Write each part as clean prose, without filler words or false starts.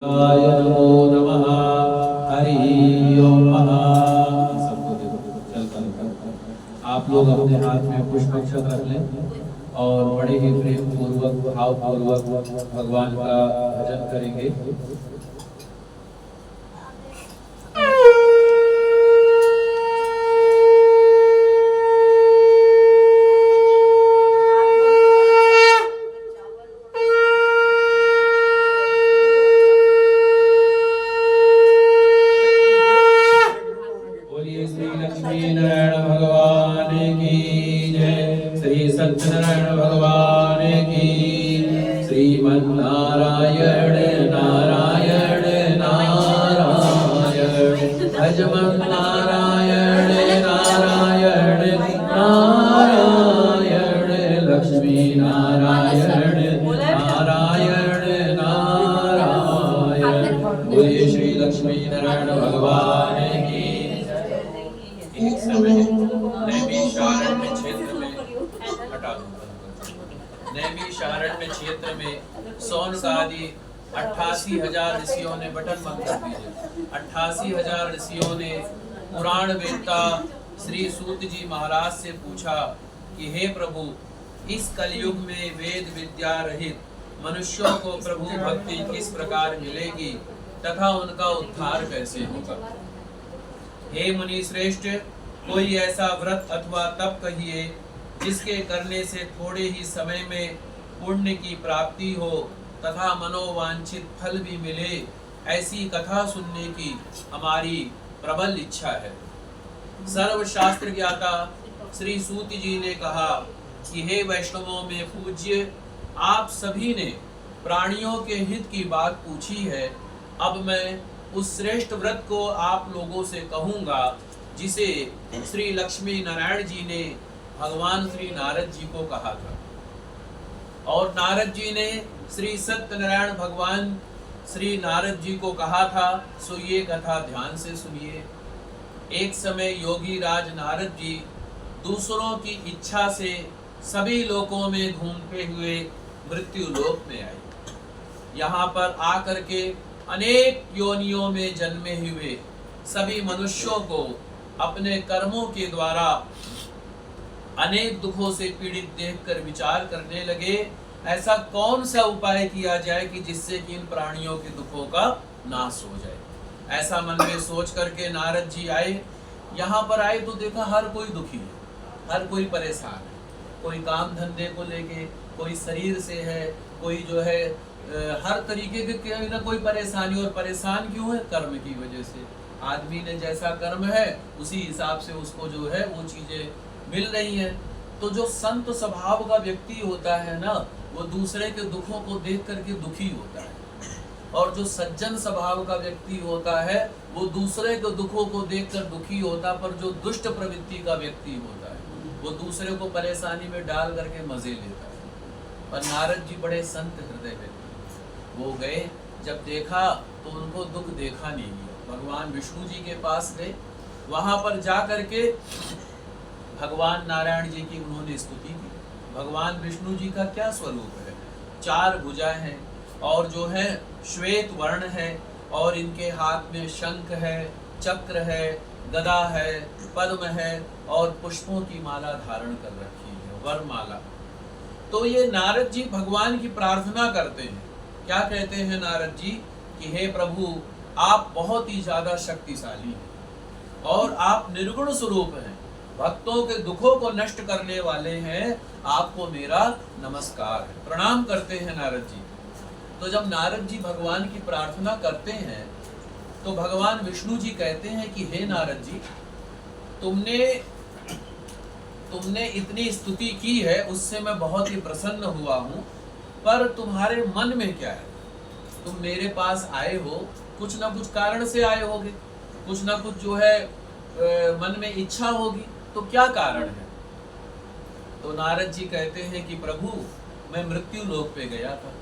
नमो नमः। हरि ओम। सबको देखो चलता आप लोग अपने हाथ में पुष्पाक्षत रख लें और बड़े ही प्रेम पूर्वक भाव पूर्वक भगवान का भजन करेंगे। सत्यनारायण भगवान की। श्रीमन्नारायण नारायण नारायण भजमन नारायण नारायण नारायण लक्ष्मी नारायण नारायण नारायण। बोलिए श्री लक्ष्मी नारायण भगवान की। एक समय नैमिषारण्य क्षेत्र में नैमिषारण्य क्षेत्र में सौनक आदि 88,000 ऋषियों ने बटन मंत्र दिए। 88,000 ऋषियों ने पुराण वेत्ता श्री सूत जी महाराज से पूछा कि हे प्रभु, इस कलयुग में वेद विद्या रहित मनुष्यों को प्रभु भक्ति किस प्रकार मिलेगी तथा उनका उद्धार कैसे होगा। हे मुनि श्रेष्ठ, कोई ऐसा व्रत अथवा तप कहिए जिसके करने से थोड़े ही समय में पुण्य की प्राप्ति हो तथा मनोवांछित फल भी मिले। ऐसी कथा सुनने की हमारी प्रबल इच्छा है। सर्वशास्त्र ज्ञाता श्री सूत जी ने कहा कि हे वैष्णवों में पूज्य, आप सभी ने प्राणियों के हित की बात पूछी है। अब मैं उस श्रेष्ठ व्रत को आप लोगों से कहूंगा जिसे श्री लक्ष्मी नारायण जी ने भगवान श्री नारद जी को कहा था। और नारद जी ने श्री सत्यनारायण भगवान श्री नारद जी को कहा था। सो ये कथा ध्यान से सुनिए। एक समय योगी राज नारद जी दूसरों की इच्छा से सभी लोकों में घूमते हुए मृत्यु लोक में आए। यहाँ पर आकर के अनेक योनियों में जन्मे हुए सभी मनुष्यों को अपने कर्मों के द्वारा अनेक दुखों से पीड़ित देखकर विचार करने लगे, ऐसा कौन सा उपाय किया जाए कि जिससे कि इन प्राणियों के दुखों का नाश हो जाए। ऐसा मन में सोच करके नारद जी आए। यहाँ पर आए तो देखा हर कोई दुखी है, हर कोई परेशान है। कोई काम धंधे को लेके, कोई शरीर से है, कोई जो है हर तरीके के कोई ना कोई परेशानी। और परेशान क्यों है? कर्म की वजह से। आदमी ने जैसा कर्म है उसी हिसाब से उसको जो है वो चीजें मिल रही है। तो जो संत स्वभाव का व्यक्ति होता है ना, वो दूसरे के दुखों को देख करके दुखी होता है। और जो सज्जन स्वभाव का व्यक्ति होता है वो दूसरे के दुखों को देखकर दुखी होता। पर जो दुष्ट प्रवृत्ति का व्यक्ति होता है वो दूसरे को परेशानी में डाल करके मजे लेता है। पर नारद जी बड़े संत हृदय व्यक्ति, वो गए, जब देखा तो उनको दुख देखा नहीं गया। भगवान विष्णु जी के पास गए, वहां पर जा करके भगवान नारायण जी की उन्होंने स्तुति की। भगवान विष्णु जी का क्या स्वरूप है? 4 भुजाएं हैं और जो है श्वेत वर्ण है और इनके हाथ में शंख है, चक्र है, गदा है, पद्म है और पुष्पों की माला धारण कर रखी है, वरमाला। तो ये नारद जी भगवान की प्रार्थना करते हैं। क्या कहते हैं नारद जी कि हे प्रभु, आप बहुत ही ज्यादा शक्तिशाली हैं और आप निर्गुण स्वरूप हैं, भक्तों के दुखों को नष्ट करने वाले हैं। आपको मेरा नमस्कार है, प्रणाम करते हैं नारद जी। तो जब नारद जी भगवान की प्रार्थना करते हैं तो भगवान विष्णु जी कहते हैं कि हे नारद जी, तुमने इतनी स्तुति की है, उससे मैं बहुत ही प्रसन्न हुआ हूँ। पर तुम्हारे मन में क्या है? तुम मेरे पास आए हो, कुछ ना कुछ कारण से आए होगे, कुछ ना कुछ जो है मन में इच्छा होगी। तो क्या कारण है? तो नारद जी कहते हैं कि प्रभु, मैं मृत्यु लोक पे गया था।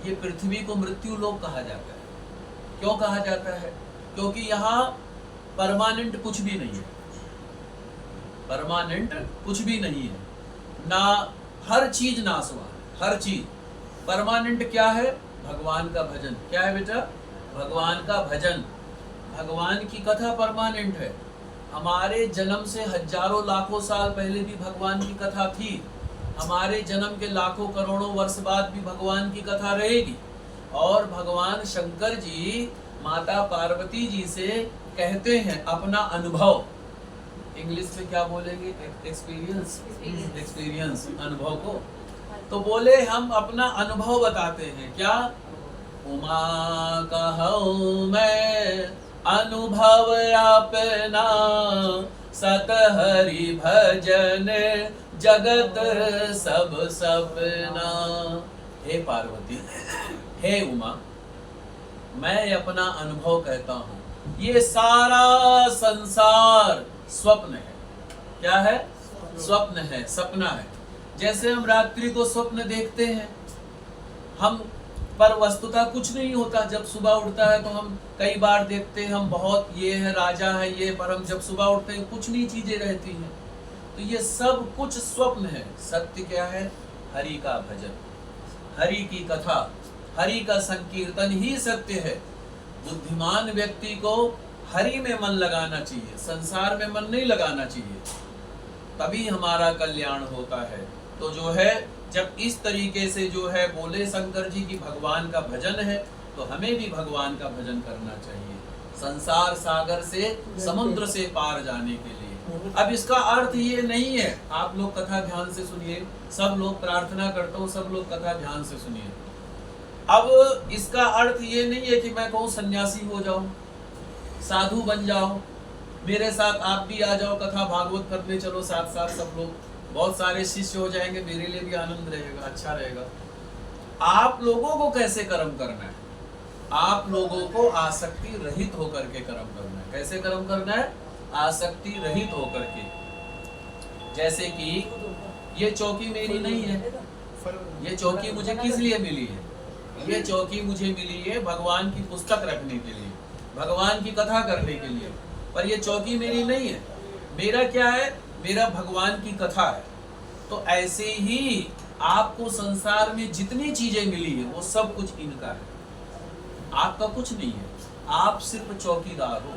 ये पृथ्वी को मृत्यु लोक कहा जाता है। क्यों कहा जाता है? क्योंकि यहाँ परमानेंट कुछ भी नहीं है, परमानेंट कुछ भी नहीं है ना, हर चीज नाशवान, हर चीज। परमानेंट क्या है? भगवान का भजन। क्या है बेटा? भगवान का भजन, भगवान की कथा परमानेंट है। हमारे जन्म से हजारों लाखों साल पहले भी भगवान की कथा थी, हमारे जन्म के लाखों करोड़ों वर्ष बाद भी भगवान की कथा रहेगी। और भगवान शंकर जी माता पार्वती जी से कहते हैं अपना अनुभव, इंग्लिश में क्या बोलेंगे, एक्सपीरियंस, अनुभव को। तो बोले हम अपना अनुभव बताते हैं, क्या? उमा कहूँ मैं अनुभव अपना, सत हरि भजन जगत सब सपना। हे पार्वती, हे उमा, मैं अपना अनुभव कहता हूँ, ये सारा संसार स्वप्न है। क्या है? स्वप्न है, सपना है। जैसे हम रात्रि को स्वप्न देखते हैं, हम पर वस्तुतः कुछ नहीं होता। जब सुबह उठता है तो हम कई बार देखते हैं हम बहुत ये है, राजा है ये, पर हम जब सुबह उठते हैं कुछ नहीं चीजें रहती हैं। तो ये सब कुछ स्वप्न है। सत्य क्या है? हरि का भजन, हरि की कथा, हरि का संकीर्तन ही सत्य है। बुद्धिमान व्यक्ति को हरि में मन लगाना चाहिए, संसार में मन नहीं लगाना चाहिए, तभी हमारा कल्याण होता है। तो जो है, जब इस तरीके से जो है बोले शंकर जी की भगवान का भजन है, तो हमें भी भगवान का भजन करना चाहिए, संसार सागर से, समुद्र से पार जाने के लिए। अब इसका अर्थ ये नहीं है, आप लोग कथा ध्यान से सुनिए, सब लोग प्रार्थना करता हूँ, सब लोग कथा ध्यान से सुनिए। अब इसका अर्थ ये नहीं है कि मैं कहूँ सन्यासी हो जाओ, साधु बन जाओ, मेरे साथ आप भी आ जाओ, कथा भागवत करने चलो साथ साथ, सब लोग बहुत सारे शिष्य हो जाएंगे, मेरे लिए भी आनंद रहेगा, अच्छा रहेगा। आप लोगों को कैसे कर्म करना है? आप लोगों को आसक्ति रहित होकर के कर्म करना है। कैसे कर्म करना है? आसक्ति रहित होकर के। जैसे कि ये चौकी मेरी नहीं है, ये चौकी मुझे किस लिए मिली है? ये चौकी मुझे मिली है भगवान की पुस्तक रखने के लिए, भगवान की कथा करने के लिए, पर ये चौकी मेरी नहीं है। मेरा क्या है? मेरा भगवान की कथा है। तो ऐसे ही आपको संसार में जितनी चीजें मिली है वो सब कुछ इनका है, आपका कुछ नहीं है। आप सिर्फ चौकीदार हो,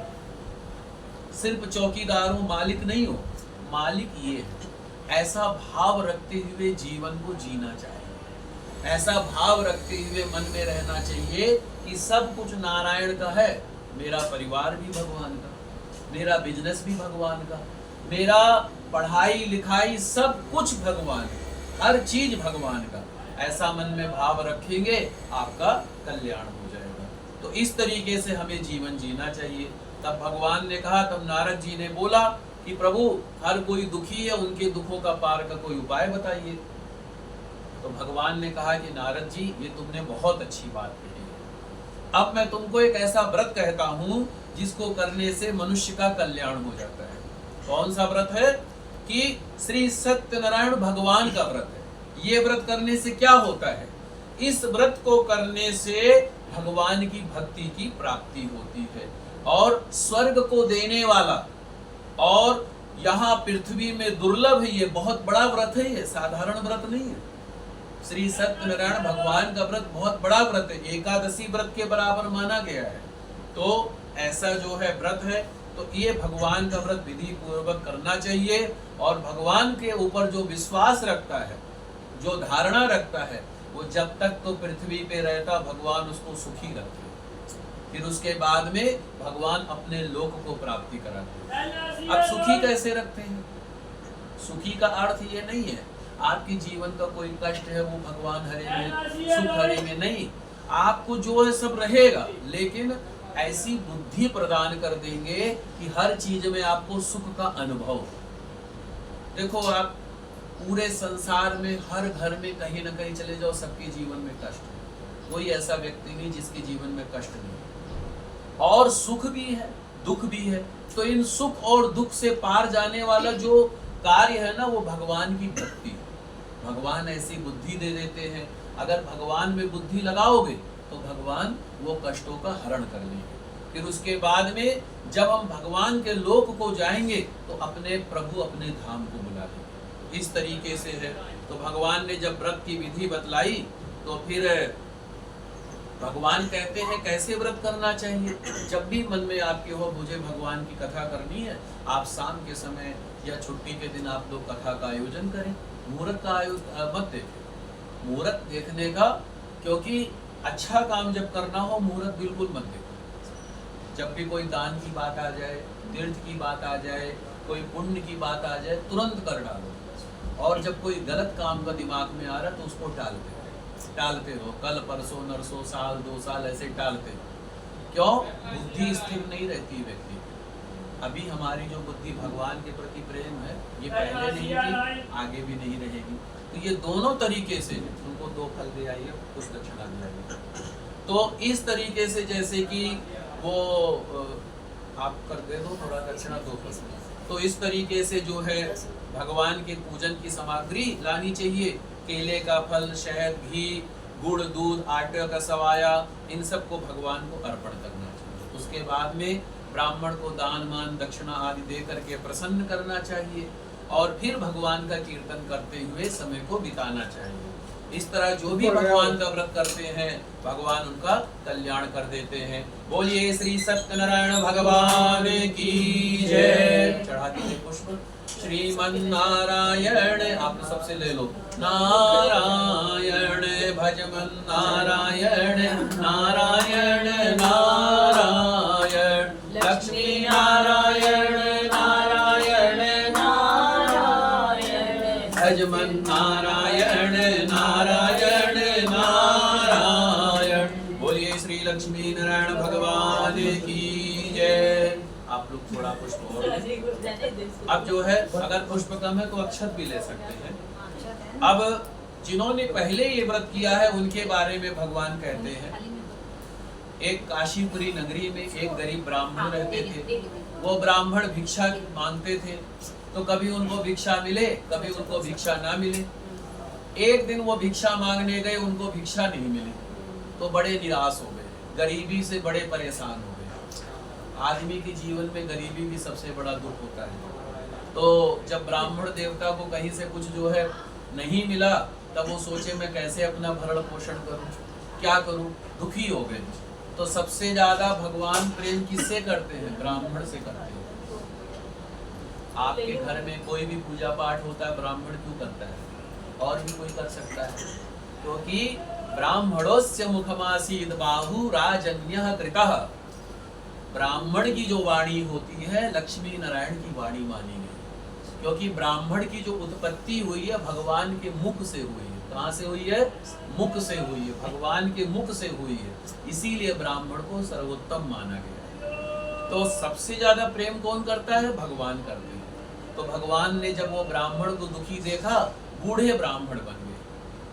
सिर्फ चौकीदार हो, मालिक नहीं हो। मालिक ये है। ऐसा भाव रखते हुए जीवन को जीना चाहिए, ऐसा भाव रखते हुए मन में रहना चाहिए कि सब कुछ नारायण का है। मेरा परिवार भी भगवान का, मेरा बिजनेस भी भगवान का, मेरा पढ़ाई लिखाई सब कुछ भगवान का, हर चीज भगवान का। ऐसा मन में भाव रखेंगे, आपका कल्याण हो जाएगा। तो इस तरीके से हमें जीवन जीना चाहिए। तब भगवान ने कहा, तब नारद जी ने बोला कि प्रभु हर कोई दुखी है, उनके दुखों का पार का कोई उपाय बताइए। तो भगवान ने कहा कि नारद जी, ये तुमने बहुत अच्छी बात कही है। अब मैं तुमको एक ऐसा व्रत कहता हूँ जिसको करने से मनुष्य का कल्याण हो जाता है। कौन सा व्रत है? कि श्री सत्यनारायण भगवान का व्रत है। ये व्रत करने से क्या होता है? इस व्रत को करने से भगवान की भक्ति की प्राप्ति होती है, और स्वर्ग को देने वाला और यहाँ पृथ्वी में दुर्लभ है, ये बहुत बड़ा व्रत है, ये साधारण व्रत नहीं है। श्री सत्यनारायण भगवान का व्रत बहुत बड़ा व्रत है, एकादशी व्रत के बराबर माना गया है। तो ऐसा जो है व्रत है, तो ये भगवान का व्रत विधि पूर्वक करना चाहिए। और भगवान के ऊपर जो विश्वास रखता है, जो धारणा रखता है, वो जब तक तो पृथ्वी पे रहता भगवान उसको सुखी रखते, फिर उसके बाद में भगवान अपने लोक को प्राप्ति कराते हैं। अब सुखी कैसे रखते हैं? सुखी का अर्थ ये नहीं है आपके जीवन का कोई कष्ट है वो भगवान हरेंगे, सुख हरेंगे, नहीं। आपको जो है सब रहेगा, लेकिन ऐसी बुद्धि प्रदान कर देंगे कि हर चीज में आपको सुख का अनुभव हो। देखो, आप पूरे संसार में हर घर में कहीं ना कहीं चले जाओ, सबके जीवन में कष्ट है। कोई ऐसा व्यक्ति नहीं जिसके जीवन में कष्ट नहीं, और सुख भी है, दुख भी है। तो इन सुख और दुख से पार जाने वाला जो कार्य है ना, वो भगवान की भक्ति है। भगवान ऐसी बुद्धि दे देते हैं, अगर भगवान में बुद्धि लगाओगे तो भगवान वो कष्टों का हरण कर लेंगे। फिर उसके बाद में जब हम भगवान के लोक को जाएंगे तो अपने प्रभु अपने धाम को बुला लेंगे। इस तरीके से है। तो भगवान ने जब व्रत की विधि बतलाई तो फिर भगवान कहते हैं कैसे व्रत करना चाहिए। जब भी मन में आपके हो मुझे भगवान की कथा करनी है, आप शाम के समय या छुट्टी के दिन आप लोग कथा का आयोजन करें। मुहूर्त का आयोजन मत देखें, मुहूर्त देखने का, क्योंकि अच्छा काम जब करना हो मुहूर्त बिल्कुल मत देखो। जब भी कोई दान की बात आ जाए, तीर्थ की बात आ जाए, कोई पुण्य की बात आ जाए, तुरंत कर डालो। और जब कोई गलत काम का दिमाग में आ रहा तो उसको टालते रहो, कल परसों नरसों साल 2 साल ऐसे टालते रहो। क्यों? बुद्धि स्थिर नहीं रहती व्यक्ति। अभी हमारी जो बुद्धि भगवान के प्रति प्रेम है ये पहले नहीं थी, आगे भी नहीं रहेगी। तो ये दोनों तरीके से उनको 2 फल दे आइए, कुछ दक्षिणा दे आइए। तो इस तरीके से जैसे कि वो आप कर दे दो थोड़ा दक्षिणा 2 फल, तो इस तरीके से जो है भगवान के पूजन की सामग्री लानी चाहिए। केले का फल, शहद, घी, गुड़, दूध, आटे का सवाया, इन सब को भगवान को अर्पण करना चाहिए। उसके बाद में ब्राह्मण को दान मान दक्षिणा आदि दे करके प्रसन्न करना चाहिए और फिर भगवान का कीर्तन करते हुए समय को बिताना चाहिए। इस तरह जो भी भगवान का व्रत करते हैं भगवान उनका कल्याण कर देते हैं। बोलिए श्री सत्यनारायण भगवान की जय। चढ़ा दीजिए पुष्प। श्रीमन नारायण, आप सबसे ले लो। नारायण भजमन नारायण, नारायण नारायण, लक्ष्मी नारायण नारायण नारायण, भजमन नारायण नारायण नारायण। बोलिए श्री लक्ष्मी नारायण भगवान की जय। आप लोग थोड़ा पुष्प और अब जो है अगर पुष्प कम है तो अक्षत भी ले सकते हैं। अब जिन्होंने पहले ये व्रत किया है उनके बारे में भगवान कहते हैं। एक काशीपुरी नगरी में एक गरीब ब्राह्मण रहते थे। वो ब्राह्मण भिक्षा मांगते थे, तो कभी उनको भिक्षा मिले, कभी उनको भिक्षा ना मिले। एक दिन वो भिक्षा मांगने गए, उनको भिक्षा नहीं मिली, तो बड़े निराश हो गए, गरीबी से बड़े परेशान हो गए। आदमी के जीवन में गरीबी भी सबसे बड़ा दुख होता है। तो जब ब्राह्मण देवता को कहीं से कुछ जो है नहीं मिला, तब वो सोचे मैं कैसे अपना भरण पोषण करूं, क्या करूं, दुखी हो गए। तो सबसे ज्यादा भगवान प्रेम किससे करते हैं? ब्राह्मण से करते हैं। आपके घर में कोई भी पूजा पाठ होता है ब्राह्मण क्यों करता है? और भी कोई कर सकता है? क्योंकि ब्राह्मणोस्य मुखमासीद बाहु राजन्यः कृतः। ब्राह्मण की जो वाणी होती है लक्ष्मी नारायण की वाणी मानी गई, क्योंकि ब्राह्मण की जो उत्पत्ति हुई है भगवान के मुख से हुई है। कहाँ से हुई है? मुख से हुई है, भगवान के मुख से हुई है। इसीलिए ब्राह्मण को सर्वोत्तम माना गया है। तो सबसे ज्यादा प्रेम कौन करता है? भगवान करते हैं। तो भगवान ने जब वो ब्राह्मण को दुखी देखा, बूढ़े ब्राह्मण बन गए।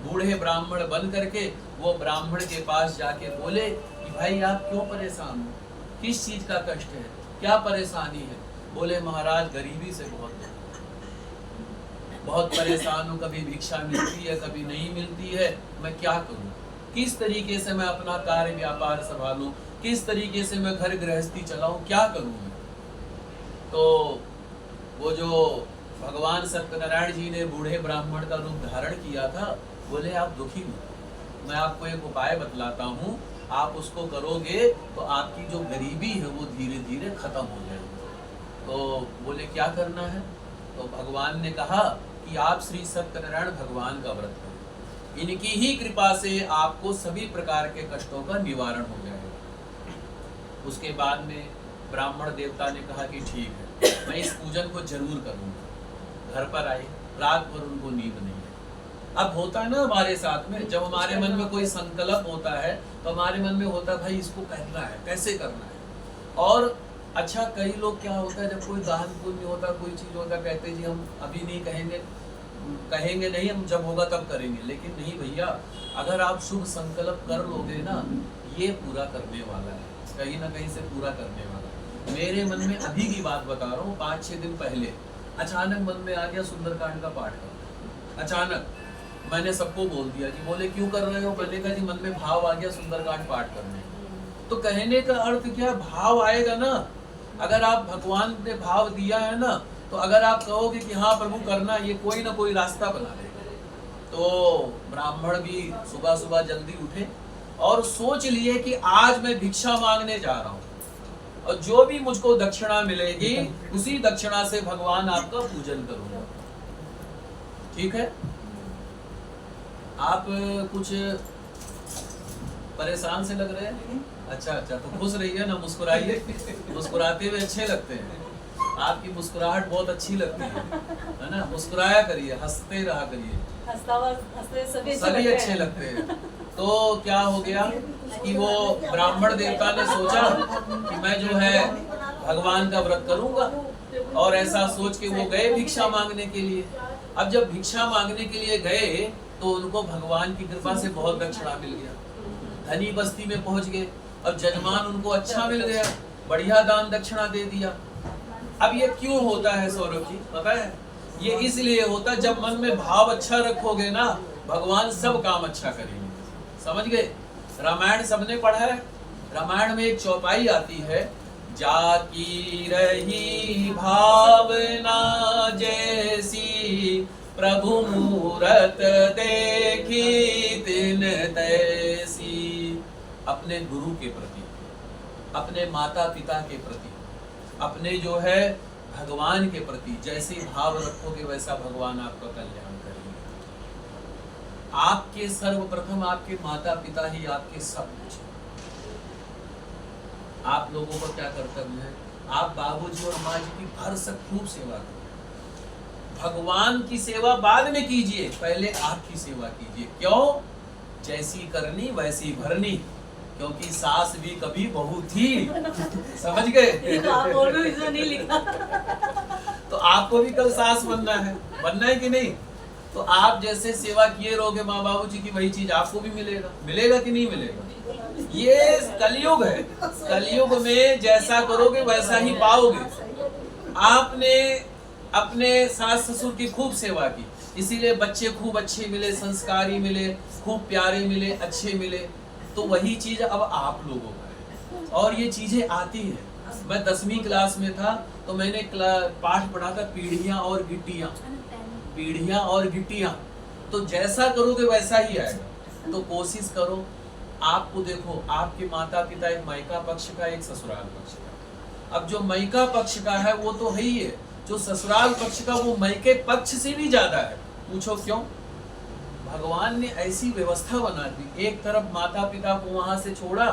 बूढ़े ब्राह्मण बन करके वो ब्राह्मण के पास जाके बोले कि भाई आप क्यों परेशान हो, किस चीज का कष्ट है, क्या परेशानी है? बोले महाराज गरीबी से बहुत परेशान हूँ, कभी भिक्षा मिलती है कभी नहीं मिलती है, मैं क्या करूँ? किस तरीके से मैं अपना कार्य व्यापार संभालूं, किस तरीके से मैं घर गृहस्थी चलाऊं, क्या करूं मैं? तो वो जो भगवान सत्यनारायण जी ने बूढ़े ब्राह्मण का रूप धारण किया था, बोले आप दुखी मत, मैं आपको एक उपाय बतलाता हूँ, आप उसको करोगे तो आपकी जो गरीबी है वो धीरे धीरे खत्म हो जाएगी। तो बोले क्या करना है? तो भगवान ने कहा कि आप श्री सत्यनारायण भगवान का व्रत करें, इनकी ही कृपा से आपको सभी प्रकार के कष्टों का निवारण हो जाएगा। उसके बाद में ब्राह्मण देवता ने कहा कि ठीक है, मैं इस पूजन को जरूर करूंगा। घर पर आए, रात भर उनको नींद नहीं है। अब होता है ना हमारे साथ में, जब हमारे मन में कोई संकल्प होता है तो हमारे मन में होता है भाई इसको करना है, कैसे करना है। और अच्छा कई लोग क्या होता है, जब कोई दान पुण्य होता, कोई चीज होता, कहते जी हम अभी नहीं कहेंगे नहीं, हम जब होगा तब करेंगे। लेकिन नहीं भैया, अगर आप शुभ संकल्प कर लोगे ना, ये पूरा करने वाला है, कहीं ना कहीं से पूरा करने वाला है। मेरे मन में अभी की बात बता रहा हूँ, 5-6 दिन पहले अचानक मन में आ गया सुंदरकांड का पाठ करना। अचानक मैंने सबको बोल दिया जी। बोले क्यों कर रहे हो? मैंने कहा जी मन में भाव आ गया सुंदरकांड पाठ करने। तो कहने का अर्थ क्या? भाव आएगा ना। अगर आप भगवान ने भाव दिया है ना, तो अगर आप कहोगे कि हाँ प्रभु करना, ये कोई ना कोई रास्ता बना देगा। तो ब्राह्मण भी सुबह सुबह जल्दी उठे और सोच लिए कि आज मैं भिक्षा मांगने जा रहा हूं और जो भी मुझको दक्षिणा मिलेगी उसी दक्षिणा से भगवान आपका पूजन करूंगा। ठीक है? आप कुछ परेशान से लग रहे हैं? अच्छा अच्छा, तो खुश रहिए ना, मुस्कुराइए, मुस्कुराते हुए अच्छे लगते हैं। आपकी मुस्कुराहट बहुत अच्छी लगती है ना? मुस्कुराया करिए, हंसते रहा करिए, सभी अच्छे लगते हैं। तो क्या हो गया कि वो ब्राह्मण देवता ने सोचा कि मैं जो है भगवान का व्रत करूंगा, और ऐसा सोच के वो गए भिक्षा मांगने के लिए। अब जब भिक्षा मांगने के लिए गए तो उनको भगवान की कृपा से बहुत दक्षिणा मिल गया, धनी बस्ती में पहुंच गए। अब जजमान उनको अच्छा मिल गया, बढ़िया दान दक्षिणा दे दिया। अब ये क्यों होता है सौरभ जी, पता है? ये इसलिए होता है, जब मन में भाव अच्छा रखोगे ना, भगवान सब काम अच्छा करेंगे। समझ गए? रामायण सबने पढ़ा है। रामायण में एक चौपाई आती है, जाकी रही भावना जैसी, प्रभु मूरत देखी तिन तैसी। अपने गुरु के प्रति, अपने माता पिता के प्रति, अपने जो है भगवान के प्रति जैसे भाव रखोगे वैसा भगवान आपका कल्याण करेंगे। आपके सर्वप्रथम आपके माता पिता ही आपके सब कुछ है। आप लोगों का क्या कर्तव्य है? आप बाबूजी और माँ जी की भरसक खूब सेवा करो। भगवान की सेवा बाद में कीजिए, पहले आपकी सेवा कीजिए। क्यों? जैसी करनी वैसी भरनी, क्योंकि सास भी कभी बहू थी। समझ गए? नहीं लिखा। तो आपको भी कल सास बनना है कि नहीं? तो आप जैसे सेवा किए रहोगे माँ बाबू जी की, वही चीज आपको भी मिलेगा। मिलेगा कि नहीं मिलेगा? ये कलयुग है। कलयुग में जैसा करोगे वैसा ही पाओगे। आपने अपने सास ससुर की खूब सेवा की, इसीलिए बच्चे खूब अच्छे मिले, संस्कारी मिले, खूब प्यारे मिले, अच्छे मिले। तो वही चीज अब आप लोगों का है, और ये चीजें आती है। मैं 10वीं क्लास में था तो मैंने पाठ पढ़ा था पीढ़ियां और गिट्टियां, पीढ़ियां और गिट्टियां। तो जैसा करोगे वैसा ही आएगा। तो कोशिश करो। आपको देखो, आपके माता पिता एक मायका पक्ष का, एक ससुराल पक्ष का। अब जो मायका पक्ष का है वो तो है ही है, जो ससुराल पक्ष का वो मायके पक्ष से भी ज्यादा है। पूछो क्यों? भगवान ने ऐसी व्यवस्था बना दी। एक तरफ माता पिता को वहां से छोड़ा,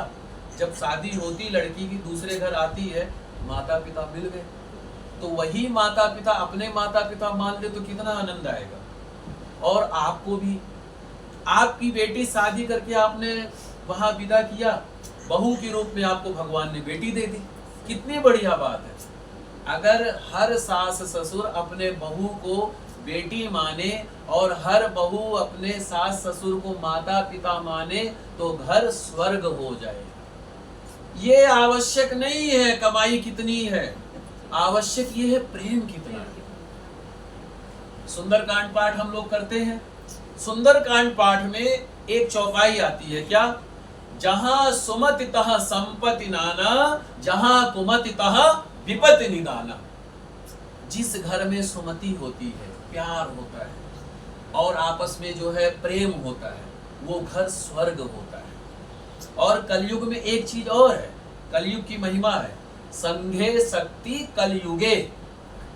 जब शादी होती लड़की की दूसरे घर आती है, माता पिता मिल गए। तो वही माता पिता अपने माता पिता मान ले तो कितना आनंद आएगा। और आपको भी, आपकी बेटी शादी करके आपने वहां विदा किया, बहू के रूप में आपको भगवान ने बेटी दे दी। कितनी बढ़िया बात है। अगर हर सास ससुर अपने बहू को बेटी माने और हर बहू अपने सास ससुर को माता पिता माने तो घर स्वर्ग हो जाए। ये आवश्यक नहीं है कमाई कितनी है, आवश्यक ये है प्रेम कितना है। सुंदरकांड पाठ हम लोग करते हैं। सुंदरकांड पाठ में एक चौपाई आती है, क्या? जहां सुमति तह संपत्ति नाना, जहां कुमति तह विपत्ति निदाना। जिस घर में सुमति होती है, प्यार होता है और आपस में जो है प्रेम होता है, वो घर स्वर्ग होता है। और कलयुग में एक चीज और है, कलयुग की महिमा है, संघे शक्ति कलयुगे।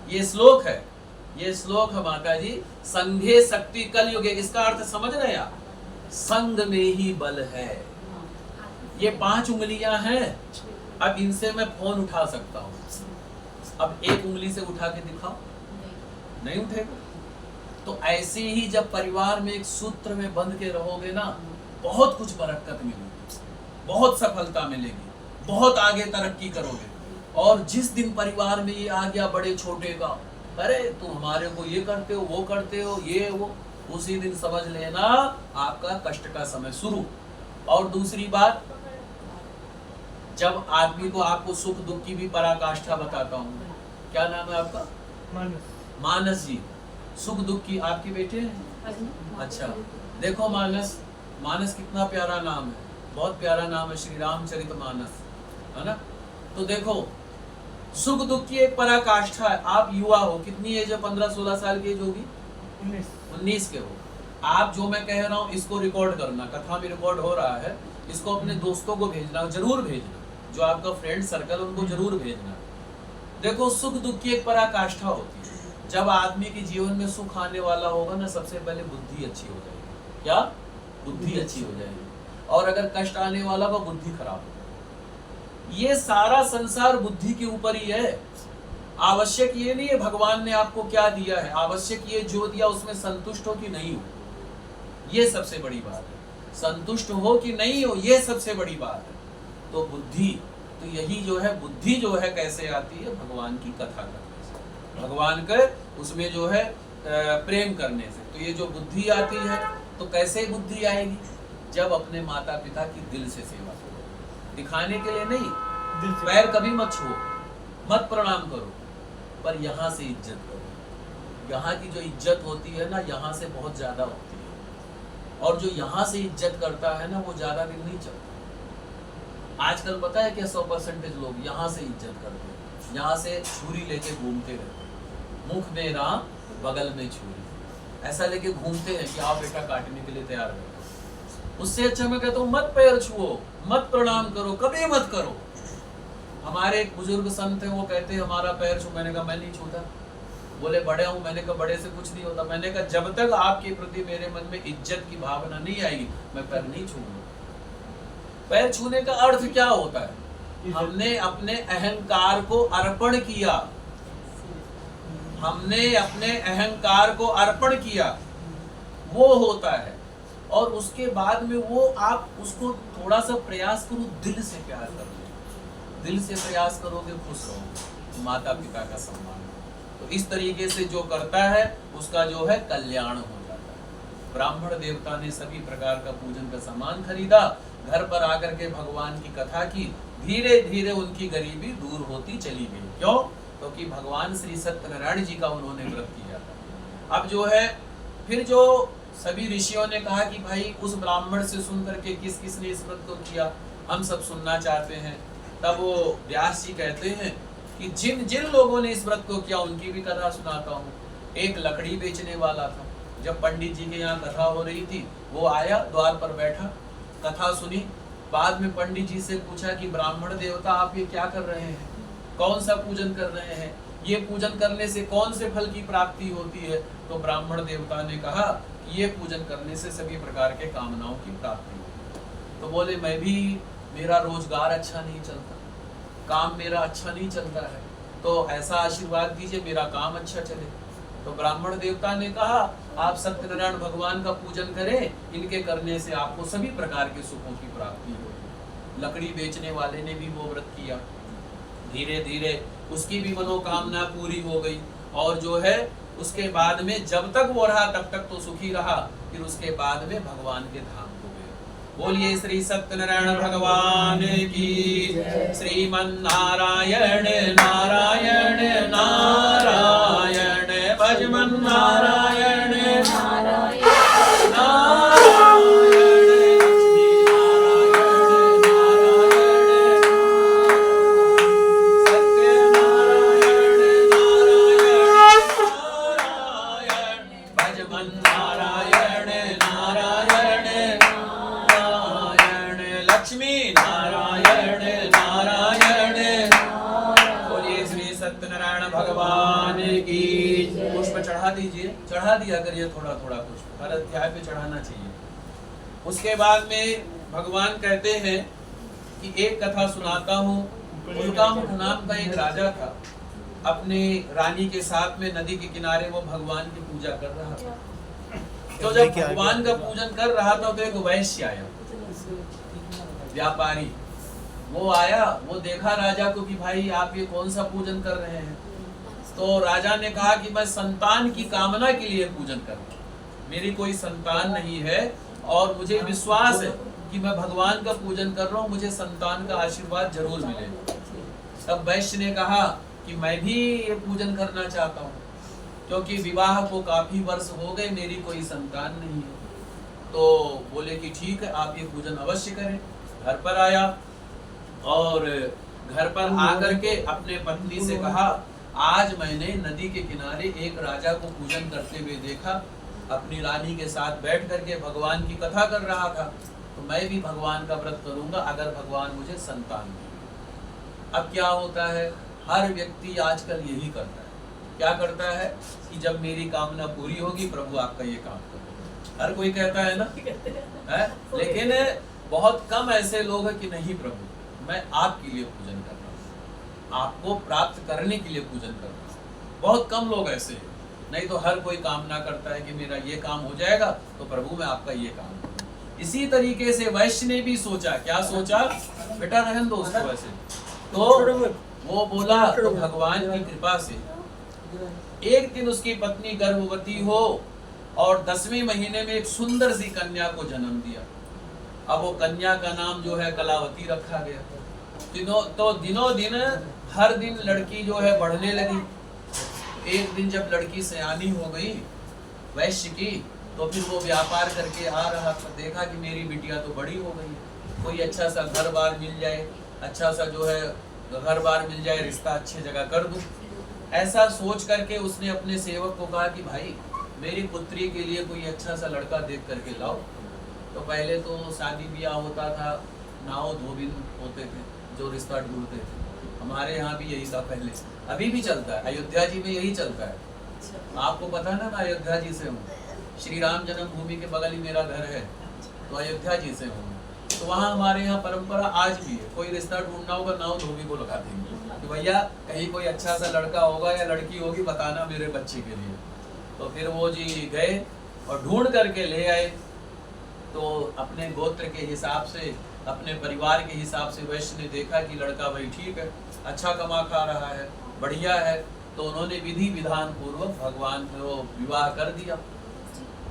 ये श्लोक है, ये श्लोक है माता जी, संघे शक्ति कलयुगे। इसका अर्थ समझ रहे आप? संग में ही बल है। ये 5 उंगलियां हैं। अब इनसे मैं फोन उठा सकता हूं। अब एक उंगली से उठा के दिखाओ, नहीं उठेगा। तो ऐसे ही जब परिवार में एक सूत्र में बंध के रहोगे ना, बहुत कुछ बरकत मिलेगी, बहुत सफलता मिलेगी, बहुत आगे तरक्की करोगे। और जिस दिन परिवार में ये आ गया बड़े छोटे का, अरे तुम हमारे को ये करते हो, वो करते हो, ये वो, उसी दिन समझ लेना आपका कष्ट का समय शुरू। और दूसरी बात, जब आदमी को, आपको सुख दुख की भी पराकाष्ठा बताता हूँ। क्या नाम है आपका? मानस। मानस जी, सुख दुख की आपके बेटे हैं? अच्छा, देखो मानस, मानस कितना प्यारा नाम है, बहुत प्यारा नाम है, श्री रामचरित मानस, है ना? तो देखो, सुख दुख की एक पराकाष्ठा है। आप युवा हो, कितनी एज है? 15-16 साल की एज होगी? 19 के हो। आप जो मैं कह रहा हूँ इसको रिकॉर्ड करना, कथा में रिकॉर्ड हो रहा है, इसको अपने दोस्तों को भेजना, जरूर भेजना, जो आपका फ्रेंड सर्कल उनको जरूर भेजना। देखो सुख दुख की एक पराकाष्ठा होती है। जब आदमी के जीवन में सुख आने वाला होगा ना, सबसे पहले बुद्धि अच्छी हो जाएगी। क्या? बुद्धि अच्छी हो जाएगी। और अगर कष्ट आने वाला होगा, बुद्धि खराब हो जाएगी। ये सारा संसार बुद्धि के ऊपर ही है। आवश्यक ये नहीं है भगवान ने आपको क्या दिया है, आवश्यक ये जो दिया उसमें संतुष्ट हो कि नहीं हो, ये सबसे बड़ी बात है। संतुष्ट हो कि नहीं हो, ये सबसे बड़ी बात है। तो बुद्धि, तो यही जो है बुद्धि जो है कैसे आती है? भगवान की कथा करने से, भगवान के उसमें जो है प्रेम करने से। तो ये जो बुद्धि आती है, तो कैसे बुद्धि आएगी? जब अपने माता पिता की दिल से सेवा करो, दिखाने के लिए नहीं। पैर कभी मत छुओ, मत प्रणाम करो, पर यहाँ से इज्जत करो। यहाँ की जो इज्जत होती है ना, यहाँ से बहुत ज्यादा होती है। और जो यहाँ से इज्जत करता है ना, वो ज्यादा दिन नहीं चलता। आजकल पता है क्या 100% लोग यहाँ से इज्जत करते हैं, यहाँ से छुरी लेके घूमते रहते हैं, मुख में राम बगल में छुरी, ऐसा लेके घूमते हैं कि आओ बेटा काटने के लिए तैयार है। उससे अच्छा मैं कहता हूँ मत पैर छुओ, मत प्रणाम करो, कभी मत करो। हमारे एक बुजुर्ग संत है, वो कहते हैं हमारा पैर छू। मैंने कहा मैं नहीं छूता। बोले बड़े हूँ। मैंने कहा बड़े से कुछ नहीं होता। मैंने कहा जब तक आपके प्रति मेरे मन में इज्जत की भावना नहीं आएगी, मैं पैर नहीं छूऊंगा। पैर छूने का अर्थ क्या होता है? हमने अपने अहंकार को अर्पण किया, हमने अपने अहंकार को अर्पण किया, वो होता है। और उसके बाद में वो आप उसको थोड़ा सा प्रयास करो, दिल से प्यार करो, दिल से प्रयास करोगे, खुश रहोगे, माता पिता का सम्मान। तो इस तरीके से जो करता है उसका जो है कल्याण हो जाता है। ब्राह्मण देवता ने सभी प्रकार का पूजन का सामान खरीदा, घर पर आकर के भगवान की कथा की, धीरे धीरे उनकी गरीबी दूर होती चली गई। क्यों? क्योंकि भगवान श्री सत्यनारायण जी का उन्होंने व्रत किया था। अब जो है फिर जो सभी ऋषियों ने कहा कि भाई उस ब्राह्मण से सुन करके किस किस ने इस व्रत को किया, हम सब सुनना चाहते हैं। तब वो व्यास जी कहते हैं कि जिन जिन लोगों ने इस व्रत को किया उनकी भी कथा सुनाता हूँ। एक लकड़ी बेचने वाला था, जब पंडित जी के यहाँ कथा हो रही थी, वो आया, द्वार पर बैठा, कथा सुनी। बाद में पंडित जी से पूछा कि ब्राह्मण देवता आप ये क्या कर रहे हैं, कौन सा पूजन कर रहे हैं, ये पूजन करने से कौन से फल की प्राप्ति होती है? तो ब्राह्मण देवता ने कहा कि ये पूजन करने से सभी प्रकार के कामनाओं की प्राप्ति होती है। तो बोले मैं भी, मेरा रोजगार अच्छा नहीं चलता, काम मेरा अच्छा नहीं चलता है, तो ऐसा आशीर्वाद दीजिए मेरा काम अच्छा चले। तो ब्राह्मण देवता ने कहा आप सत्यनारायण भगवान का पूजन करें, इनके करने से आपको सभी प्रकार के सुखों की प्राप्ति होगी। लकड़ी बेचने वाले ने भी वो व्रत किया, धीरे धीरे उसकी भी मनोकामना पूरी हो गई। और जो है उसके बाद में जब तक वो रहा तब तक तो सुखी रहा, फिर उसके बाद में भगवान के धाम को गए। बोलिए श्री सत्यनारायण भगवान की, श्रीमन्नारायण नारायण नारायण, भजमन नारायण नारायण नारायण। चढ़ा दिया करिए थोड़ा थोड़ा, कुछ हर अध्याय पे चढ़ाना चाहिए। उसके बाद में भगवान कहते हैं कि एक कथा सुनाता हूँ। उल्कामुख नाम का एक राजा था, अपने रानी के साथ में नदी के किनारे वो भगवान की पूजा कर रहा था। तो जब भगवान का पूजन कर रहा था तो एक वैश्य आया, व्यापारी, वो आया, वो देखा राजा को कि भाई आप ये कौन सा पूजन कर रहे हैं। तो राजा ने कहा कि मैं संतान की कामना के लिए पूजन कर रहा हूं, मेरी कोई संतान नहीं है और मुझे विश्वास है कि मैं भगवान का पूजन कर रहा हूँ, मुझे संतान का आशीर्वाद जरूर मिलेगा। तब वैश्य ने कहा कि मैं भी ये पूजन करना चाहता हूँ, क्योंकि विवाह को काफी वर्ष हो गए, मेरी कोई संतान नहीं है। तो बोले कि ठीक है आप ये पूजन अवश्य करें। घर पर आया और घर पर आकर के अपने पत्नी से कहा आज मैंने नदी के किनारे एक राजा को पूजन करते हुए देखा, अपनी रानी के साथ बैठ करके भगवान की कथा कर रहा था। तो मैं भी भगवान का व्रत करूंगा अगर भगवान मुझे संतान देंगे। अब क्या होता है, हर व्यक्ति आजकल यही करता है। क्या करता है कि जब मेरी कामना पूरी होगी प्रभु आपका ये काम करो, हर कोई कहता है ना, है? लेकिन बहुत कम ऐसे लोग हैं कि नहीं प्रभु मैं आपके लिए पूजन कर रहा हूँ, आपको प्राप्त करने के लिए पूजन कर रहा हूँ। बहुत कम लोग ऐसे हैं, नहीं तो हर कोई कामना करता है कि मेरा ये काम हो जाएगा तो प्रभु मैं आपका ये काम करूँ। इसी तरीके से वैश्य ने भी सोचा, क्या सोचा, बेटा रहन दो उसको वैसे, तो वो बोला तो भगवान की कृपा से एक दिन उसकी पत्नी गर्भवती हो और 10वें महीने में एक सुंदर सी कन्या को जन्म दिया। अब वो कन्या का नाम जो है कलावती रखा गया। दिनों दिन हर दिन लड़की जो है बढ़ने लगी। एक दिन जब लड़की सयानी हो गई वैश्य की, तो फिर वो व्यापार करके आ रहा था, देखा कि मेरी बिटिया तो बड़ी हो गई है, कोई अच्छा सा घर बार मिल जाए, अच्छा सा जो है घर बार मिल जाए, रिश्ता अच्छी जगह कर दूं। ऐसा सोच करके उसने अपने सेवक को कहा कि भाई मेरी पुत्री के लिए कोई अच्छा सा लड़का देख करके लाओ। तो पहले तो शादी ब्याह होता था, नाव धोबिन होते थे जो रिश्ता ढूंढते थे, हमारे यहाँ भी यही था पहले, अभी भी चलता है, अयोध्या जी में यही चलता है। आपको पता है ना, मैं अयोध्या जी से हूँ, श्री राम जन्मभूमि के बगल ही मेरा घर है, तो अयोध्या जी से हूँ। तो वहाँ हमारे यहाँ परंपरा आज भी है, कोई रिश्ता ढूंढना होगा नाव धोबी को लगा देंगे कि भैया कहीं कोई अच्छा सा लड़का होगा या लड़की होगी बताना मेरे बच्चे के लिए। तो फिर वो जी गए और ढूंढ करके ले आए। तो अपने गोत्र के हिसाब से, अपने परिवार के हिसाब से वैश्य ने देखा कि लड़का भाई ठीक है, अच्छा कमा खा रहा है, बढ़िया है, तो उन्होंने विधि विधान पूर्वक भगवान को विवाह कर दिया।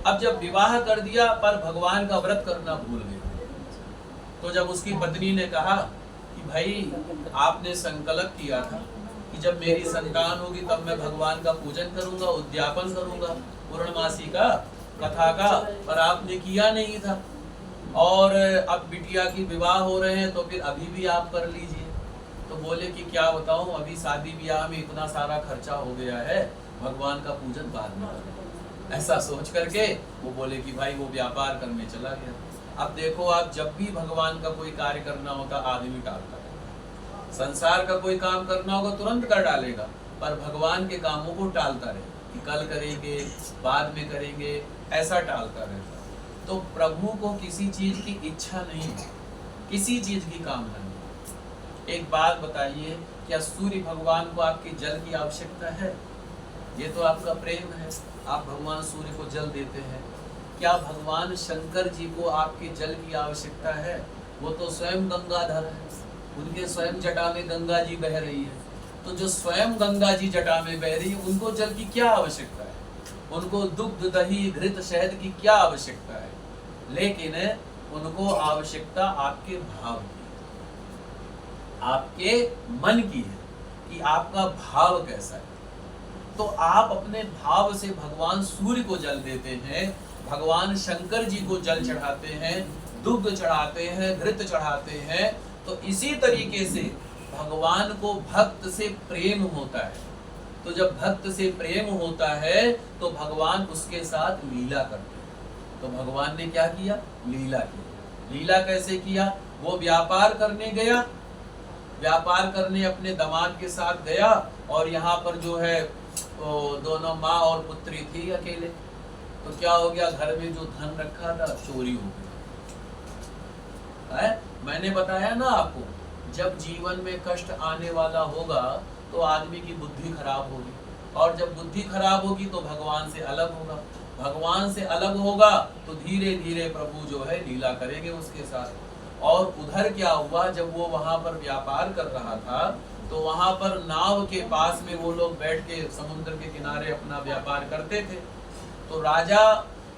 अब जब विवाह कर दिया पर भगवान का व्रत करना भूल गए। तो जब उसकी पत्नी ने कहा कि भाई आपने संकल्प किया था कि जब मेरी संतान होगी तब मैं भगवान का पूजन करूंगा, उद्यापन करूंगा पूर्णमासी का, कथा का, पर आपने किया नहीं था, और अब बिटिया की विवाह हो रहे हैं तो फिर अभी भी आप कर लीजिए। तो बोले कि क्या बताऊं, अभी शादी ब्याह में इतना सारा खर्चा हो गया है, भगवान का पूजन बाद में करें। ऐसा सोच करके वो बोले कि भाई वो व्यापार करने चला गया। अब देखो आप, जब भी भगवान का कोई कार्य करना होता आदमी टालता है, संसार का कोई काम करना होगा तुरंत कर डालेगा, पर भगवान के कामों को टालता रहे कि कल करेंगे, बाद में करेंगे, ऐसा टालता रहता। तो प्रभु को किसी चीज की इच्छा नहीं है, किसी चीज की कामना नहीं। एक बात बताइए, क्या सूर्य भगवान को आपके जल की आवश्यकता है? ये तो आपका प्रेम है, आप भगवान सूर्य को जल देते हैं। क्या भगवान शंकर जी को आपके जल की आवश्यकता है? वो तो स्वयं गंगाधर है, उनके स्वयं जटा में गंगा जी बह रही है। तो जो स्वयं गंगा जी जटा में बह रही है उनको जल की क्या आवश्यकता है? उनको दुग्ध दही घृत शहद की क्या आवश्यकता है? लेकिन उनको आवश्यकता आपके भाव की, आपके मन की है कि आपका भाव कैसा है। तो आप अपने भाव से भगवान सूर्य को जल देते हैं, भगवान शंकर जी को जल चढ़ाते हैं, दुग्ध चढ़ाते हैं, घृत चढ़ाते हैं। तो इसी तरीके से भगवान को भक्त से प्रेम होता है। तो जब भक्त से प्रेम होता है तो भगवान उसके साथ लीला करते हैं। तो भगवान ने क्या किया? लीला की। लीला कैसे किया? वो व्यापार करने गया, व्यापार करने अपने दामाद के साथ गया, और यहाँ पर जो है दोनों माँ और पुत्री थी अकेले। तो क्या हो गया, घर में जो धन रखा था चोरी हो गया। मैंने बताया ना आपको, जब जीवन में कष्ट आने वाला होगा तो आदमी की बुद्धि खराब होगी, और जब बुद्धि खराब होगी तो भगवान से अलग होगा, भगवान से अलग होगा तो धीरे धीरे प्रभु जो है लीला करेंगे उसके साथ। और उधर क्या हुआ, जब वो वहां पर व्यापार कर रहा था तो वहां पर नाव के पास में वो लोग बैठ के समुद्र के किनारे अपना व्यापार करते थे। तो राजा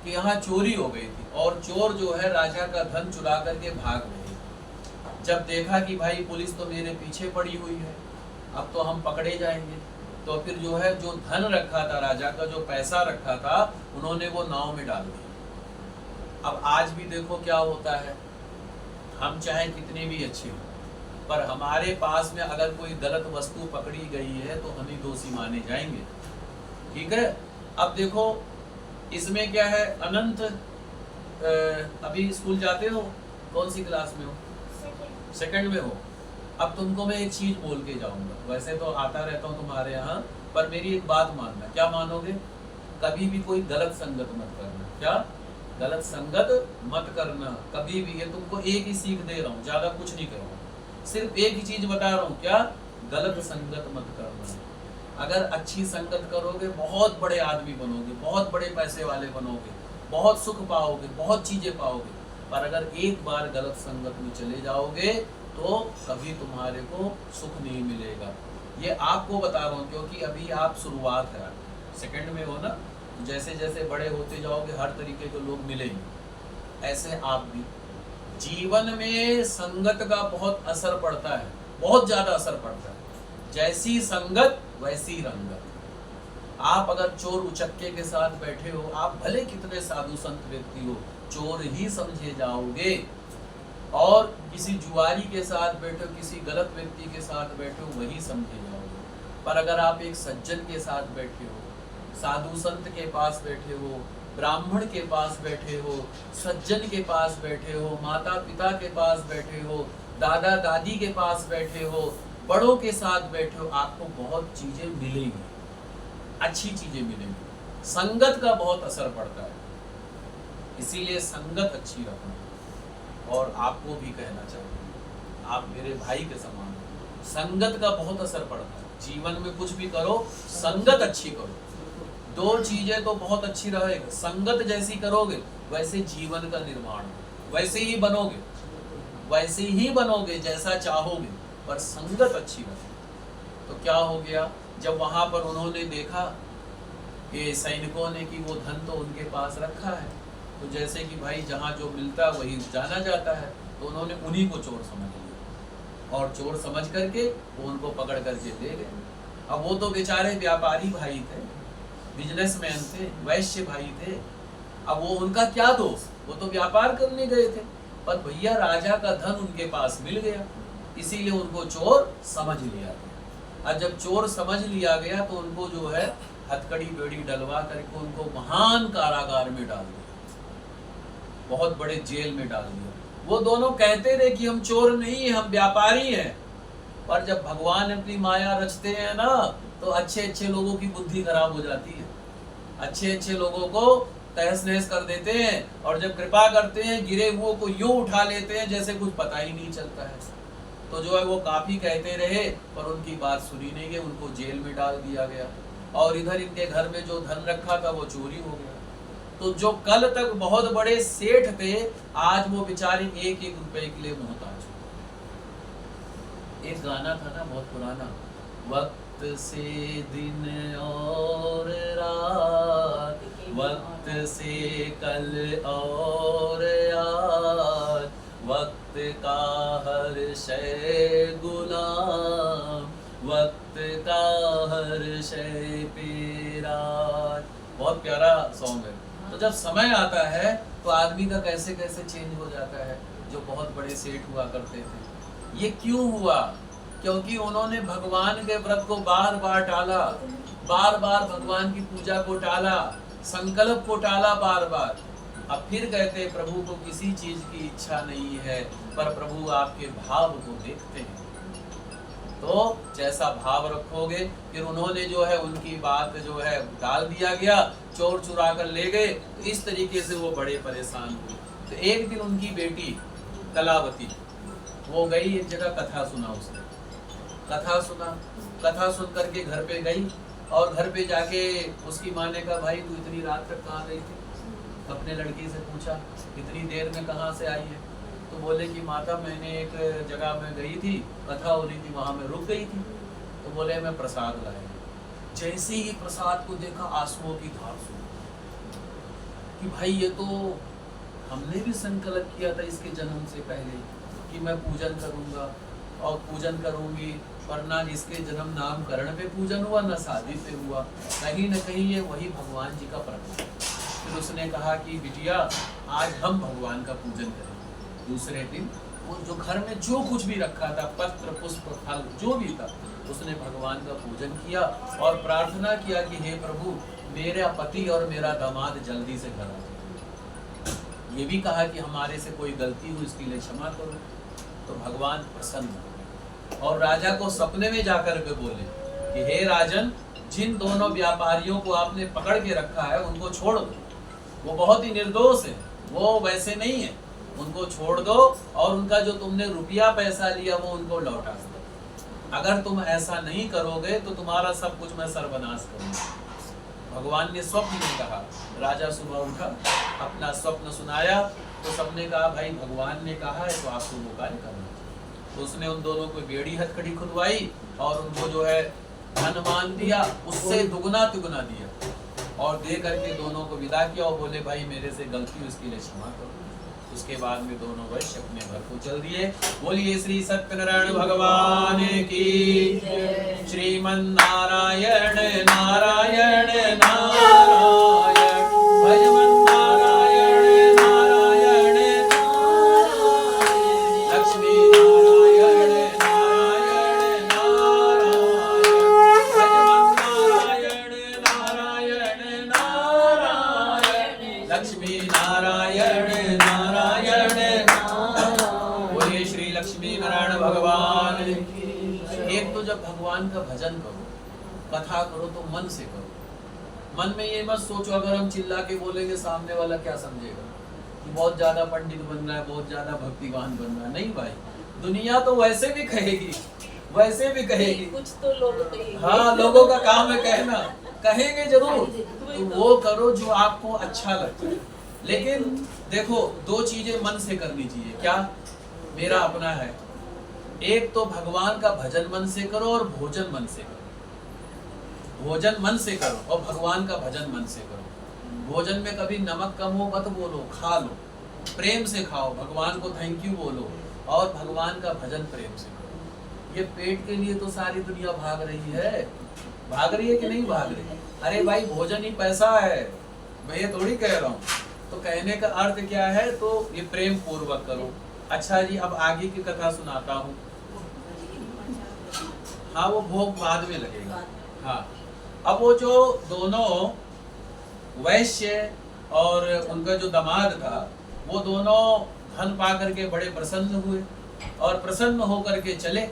के यहाँ चोरी हो गई थी, और चोर जो है राजा का धन चुरा करके भाग गए। जब देखा कि भाई पुलिस तो मेरे पीछे पड़ी हुई है, अब तो हम पकड़े जाएंगे, तो फिर जो है जो धन रखा था राजा का, जो पैसा रखा था, उन्होंने वो नाव में डाल दिया। अब आज भी देखो क्या होता है, हम चाहे कितने भी अच्छे हो, पर हमारे पास में अगर कोई गलत वस्तु पकड़ी गई है तो हम ही दोषी माने जाएंगे। ठीक है। अब देखो इसमें क्या है, अनंत अभी स्कूल जाते हो कौन सी क्लास में हो? सेकंड में हो। अब तुमको मैं एक चीज बोल के जाऊंगा, वैसे तो आता रहता हूँ तुम्हारे यहाँ, पर मेरी एक बात मानना। क्या मानोगे? कभी भी कोई गलत संगत मत करना। क्या? गलत संगत मत करना कभी भी। ये तुमको एक ही सीख दे रहा हूँ, ज्यादा कुछ नहीं करूँगा, सिर्फ एक ही चीज बता रहा हूँ। क्या? गलत संगत मत करना। अगर अच्छी संगत करोगे बहुत बड़े आदमी बनोगे, बहुत बड़े पैसे वाले बनोगे, बहुत सुख पाओगे, बहुत चीजें पाओगे। पर अगर एक बार गलत संगत में चले जाओगे तो कभी तुम्हारे को सुख नहीं मिलेगा। ये आपको बता रहा हूँ क्योंकि अभी आप शुरुआत है, सेकंड में हो ना। जैसे जैसे बड़े होते जाओगे हर तरीके के लोग मिलेंगे। ऐसे आप भी जीवन में संगत का बहुत असर पड़ता है, बहुत ज्यादा असर पड़ता है। जैसी संगत वैसी रंगत। आप अगर चोर उचक्के के साथ बैठे हो, आप भले कितने साधु संत व्यक्ति हो, चोर ही समझे जाओगे। और किसी जुआरी के साथ बैठे हो, किसी गलत व्यक्ति के साथ बैठे हो, वही समझे जाओगे। पर अगर आप एक सज्जन के साथ बैठे हो, साधु संत के पास बैठे हो, ब्राह्मण के पास बैठे हो, सज्जन के पास बैठे हो, माता पिता के पास बैठे हो, दादा दादी के पास बैठे हो, बड़ों के साथ बैठे हो, आपको बहुत चीजें मिलेंगी, अच्छी चीजें मिलेंगी। संगत का बहुत असर पड़ता है, इसीलिए संगत अच्छी रखना। और आपको भी कहना चाहिए, आप मेरे भाई के समान हो। संगत का बहुत असर पड़ता है। जीवन में कुछ भी करो, संगत अच्छी करो। दो चीजें तो बहुत अच्छी रहेगी। संगत जैसी करोगे वैसे जीवन का निर्माण, वैसे ही बनोगे, वैसे ही बनोगे जैसा चाहोगे। पर संगत अच्छी रहे तो क्या हो गया, जब वहां पर उन्होंने देखा कि सैनिकों ने कि वो धन तो उनके पास रखा है, तो जैसे कि भाई जहाँ जो मिलता है वही जाना जाता है, तो उन्होंने उन्हीं को चोर समझ लिया और चोर समझ करके वो उनको पकड़ करके ले गए। अब वो तो बेचारे व्यापारी भाई थे, बिजनेसमैन थे, वैश्य भाई थे। अब वो उनका क्या दोष, वो तो व्यापार करने गए थे, पर भैया राजा का धन उनके पास मिल गया, इसीलिए उनको चोर समझ लिया गया। और जब चोर समझ लिया गया तो उनको जो है हथकड़ी बेड़ी डलवा करके उनको महान कारागार में डाल दिया, बहुत बड़े जेल में डाल दिया। वो दोनों कहते रहे कि हम चोर नहीं, हम व्यापारी हैं। पर जब भगवान अपनी माया रचते हैं ना, तो अच्छे अच्छे लोगों की बुद्धि खराब हो जाती है, अच्छे अच्छे लोगों को तहस नहस कर देते हैं। और जब कृपा करते हैं गिरे हुओं को यूं उठा लेते हैं जैसे कुछ पता ही नहीं चलता है। तो जो है वो काफी कहते रहे पर उनकी बात सुनी नहीं गई, उनको जेल में डाल दिया गया। और इधर इनके घर में जो धन रखा था वो चोरी हो गया। तो जो कल तक बहुत बड़े सेठ थे, आज वो बेचारे एक एक रुपए के लिए मोहताज। एक गाना था ना बहुत पुराना, वक्त से दिन और रात, वक्त से कल और आज, वक्त का हर शय गुलाम, वक्त का हर शय पेरा। बहुत प्यारा सॉन्ग है। तो जब समय आता है तो आदमी का कैसे कैसे चेंज हो जाता है। जो बहुत बड़े सेठ हुआ करते थे, ये क्यों हुआ? क्योंकि उन्होंने भगवान के व्रत को बार बार टाला, बार बार भगवान की पूजा को टाला, संकल्प को टाला बार बार। अब फिर कहते प्रभु को किसी चीज की इच्छा नहीं है, पर प्रभु आपके भाव को देखते हैं। तो जैसा भाव रखोगे, फिर उन्होंने जो है उनकी बात जो है डाल दिया गया, चोर चुरा कर ले गए। तो इस तरीके से वो बड़े परेशान हुए। तो एक दिन उनकी बेटी कलावती वो गई एक जगह, कथा सुना उसने, कथा सुना, कथा सुन करके घर पे गई। और घर पे जाके उसकी माँ ने कहा भाई तू इतनी रात तक कहाँ गई थी? अपने लड़की से पूछा इतनी देर में कहाँ से आई है? तो बोले कि माता मैंने एक जगह में गई थी, कथा हो रही थी, वहां में रुक गई थी। तो बोले मैं प्रसाद लाया। जैसे ही प्रसाद को देखा आंसुओं की धार सुनी कि भाई ये तो हमने भी संकल्प किया था इसके जन्म से पहले कि मैं पूजन करूंगा और पूजन करूंगी, पर ना इसके जन्म नामकरण पे पूजन हुआ ना शादी पे हुआ। कहीं न कहीं ये वही भगवान जी का प्रकट है। फिर उसने कहा कि बिटिया आज हम भगवान का पूजन करेंगे। दूसरे दिन वो जो घर में जो कुछ भी रखा था, पत्र पुष्प फल जो भी था, उसने भगवान का पूजन किया और प्रार्थना किया कि हे प्रभु मेरा पति और मेरा दामाद जल्दी से घर आ जाए। ये भी कहा कि हमारे से कोई गलती हुई इसके लिए क्षमा करो। तो भगवान प्रसन्न हुए और राजा को सपने में जाकर के बोले कि हे राजन, जिन दोनों व्यापारियों को आपने पकड़ के रखा है उनको छोड़ दो, वो बहुत ही निर्दोष है, वो वैसे नहीं है, उनको छोड़ दो और उनका जो तुमने रुपया पैसा लिया वो उनको लौटा दो। अगर तुम ऐसा नहीं करोगे तो तुम्हारा सब कुछ मैं सर्वनाश करूंगा। भगवान ने स्वप्न में कहा, राजा सुबह उठा, अपना स्वप्न सुनाया, तो सबने कहा भाई भगवान ने कहा है तो आपको वो कार्य करना। तो उसने उन दोनों को बेड़ी हथकड़ी खुदवाई और उनको जो है धन मान दिया, उससे दुगना तिगुना दिया और दे करके दोनों को विदा किया और बोले भाई मेरे से गलती हुई इसके लिए क्षमा करो। उसके बाद में दोनों वैश्य अपने घर को चल दिए। बोलिए श्री सत्यनारायण भगवान की, श्रीमन नारायण नारायण नारायण, भजमन नारायण नारायण नारायण, लक्ष्मी नारायण नारायण नारायण, भजमन नारायण नारायण नारायण, लक्ष्मी नारायण लक्ष्मी नारायण भगवान। एक तो जब भगवान का भजन करो, कथा करो तो मन से करो। मन में ये मत सोचो अगर हम चिल्ला के बोलेंगे सामने वाला क्या समझेगा कि बहुत ज्यादा पंडित बन रहा है, बहुत ज्यादा भक्तिवान बन रहा है। नहीं भाई, दुनिया तो वैसे भी कहेगी, वैसे भी कहेगी, कुछ तो लोग कहेंगे। हाँ, लोगों का काम है कहना, कहेंगे जरूर। तो वो करो जो आपको अच्छा लगता है। लेकिन देखो, दो चीजें मन से करनी चाहिए। क्या? मेरा अपना है, एक तो भगवान का भजन मन से करो और भोजन मन से करो। भोजन मन से करो और भगवान का भजन मन से करो। भोजन में कभी नमक कम हो मत बोलो, खा लो, प्रेम से खाओ, भगवान को थैंक यू बोलो और भगवान का भजन प्रेम से करो। ये पेट के लिए तो सारी दुनिया भाग रही है, भाग रही है कि नहीं भाग रही? अरे भाई, भोजन ही पैसा है, मैं ये थोड़ी कह रहा हूँ। तो कहने का अर्थ क्या है? तो ये प्रेम पूर्वक करो। अच्छा जी, अब आगे की कथा सुनाता हूँ। हाँ, वो भोग बाद में लगेगा। हाँ, अब वो जो दोनों वैश्य और उनका जो दामाद था, वो दोनों धन पा करके बड़े प्रसन्न हुए और प्रसन्न होकर के चले।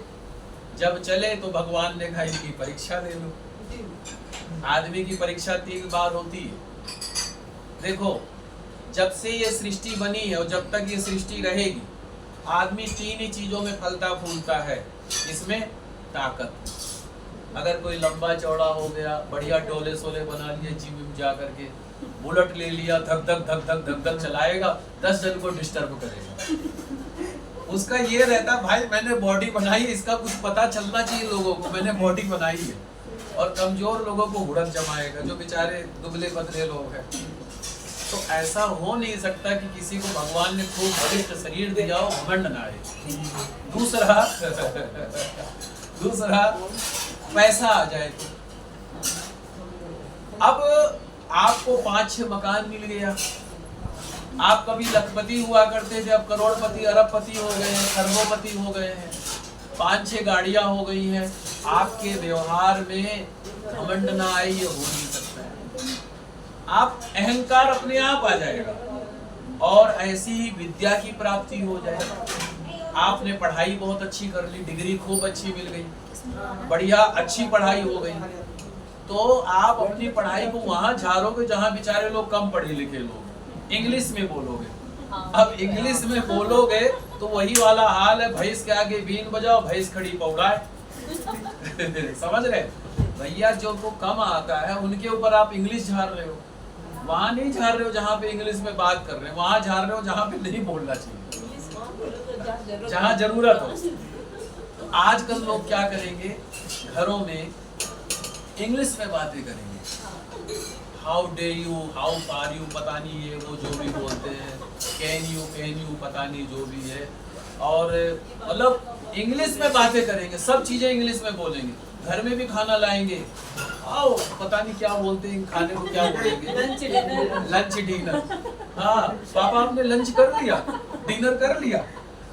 जब चले तो भगवान ने कहा इनकी परीक्षा ले लो। आदमी की परीक्षा 3 बार होती है। देखो, जब से ये सृष्टि बनी है और जब तक ये सृष्टि रहेगी, आदमी 3 ही चीजों में फलता फूलता है। इसमें ताकत, अगर कोई लंबा चौड़ा हो गया, बढ़िया डोले सोले बना लिए, जिम जा करके बुलेट ले लिया, धक धक धक धक धक धक चलाएगा, 10 जन को डिस्टर्ब करेगा। उसका ये रहता भाई मैंने बॉडी बनाई, इसका कुछ पता चलना चाहिए लोगों को, मैंने बॉडी बनाई है। और कमजोर लोगों को हुड़क जमाएगा, जो बेचारे दुबले पतले लोग हैं। तो ऐसा हो नहीं सकता कि किसी को भगवान ने खूब बलिष्ठ शरीर दिया हो, घमंड ना आए। दूसरा पैसा आ जाए तो। अब आपको 5-6 मकान मिल गया, आप कभी लखपति हुआ करते थे, अब करोड़पति अरबपति हो गए हैं, खरबोपति हो गए हैं, 5-6 गाड़ियां हो गई हैं। आपके व्यवहार में घमंड ना आए, ये हो नहीं सकता है। आप अहंकार अपने आप आ जाएगा और ऐसी ही विद्या की प्राप्ति हो जाएगी। आपने पढ़ाई बहुत अच्छी कर ली, डिग्री खूब अच्छी मिल गई, बढ़िया अच्छी पढ़ाई हो गई, तो आप अपनी पढ़ाई को वहां झाड़ोगे जहां बेचारे लोग कम पढ़े लिखे लोग, इंग्लिश में बोलोगे। अब इंग्लिश में बोलोगे तो वही वाला हाल है, भैंस के आगे बीन बजाओ, भैंस खड़ी पौड़ाए। समझ रहे भैया? जो को कम आता है उनके ऊपर आप इंग्लिश झाड़ रहे हो, वहां नहीं झाड़ रहे हो जहां पे इंग्लिश में बात कर रहे हैं, वहां झाड़ रहे हो जहां पे नहीं बोलना चाहिए, जहां जरूरत हो। तो आजकल लोग क्या करेंगे, घरों में इंग्लिश में बातें करेंगे। How do you, how are you, पता नहीं ये वो जो भी बोलते हैं, कैन यू पता नहीं जो भी है, और मतलब इंग्लिश में बातें करेंगे, सब चीजें इंग्लिश में बोलेंगे। घर में भी खाना लाएंगे, आओ पता नहीं क्या बोलते हैं, खाने को क्या बोलेंगे, लंच डिनर। हाँ, पापा आपने लंच कर लिया, डिनर कर लिया,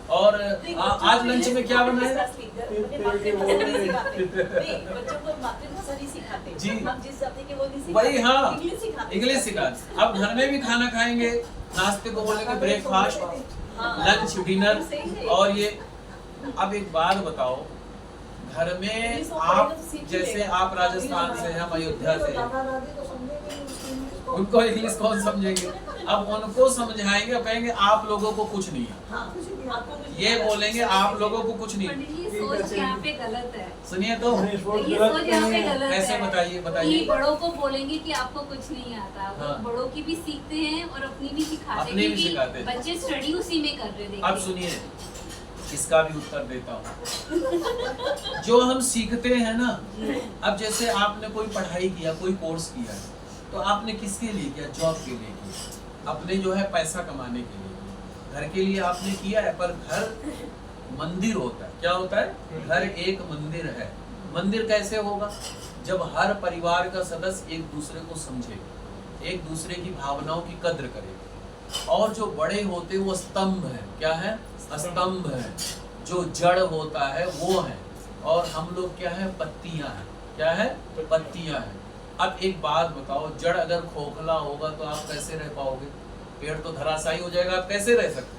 और आज लंच में क्या बना है? जी वही, हाँ इंग्लिश सिखाते। अब घर में भी खाना खाएंगे नाश्ते को बोलेंगे ब्रेकफास्ट, लंच, डिनर। और ये अब एक बात बताओ, घर में आप जैसे आप राजस्थान से हैं, हम अयोध्या से हैं, उनको इंग्लिश कौन समझेंगे? अब उनको समझाएंगे, कहेंगे आप लोगों को कुछ नहीं है, ये बोलेंगे आप लोगों को कुछ नहीं है। ये सोच यहाँ पे गलत है। सुनिए तो ये सोच यहाँ पे गलत है। कैसे? बताइए कि बताइए। बड़ों को बोलेंगे कि आपको कुछ नहीं आता, वो हाँ। बड़ों की भी सीखते हैं और अपनी भी सिखाते अपनी हैं, भी क्योंकि सिखाते हैं। बच्चे स्टडी उसी में कर रहे हैं। अब सुनिए, इसका भी उत्तर देता हूँ। जो हम सीखते हैं ना, अब जैसे आपने कोई पढ़ाई किया, कोई कोर्स किया, तो आपने किसके लिए किया? जॉब के लिए किया, अपने जो है पैसा कमाने के लिए, घर के लिए आपने किया है। पर घर मंदिर होता है, क्या होता है? घर एक मंदिर है। मंदिर कैसे होगा? जब हर परिवार का सदस्य एक दूसरे को समझे, एक दूसरे की भावनाओं की कद्र करे। और जो बड़े होते वो स्तंभ है, क्या है? स्तंभ है। जो जड़ होता है वो है, और हम लोग क्या है? पत्तियां हैं। क्या है? पत्तियां हैं। अब एक बात बताओ, जड़ अगर खोखला होगा तो आप कैसे रह पाओगे? पेड़ तो धराशायी हो जाएगा, आप कैसे रह सकते?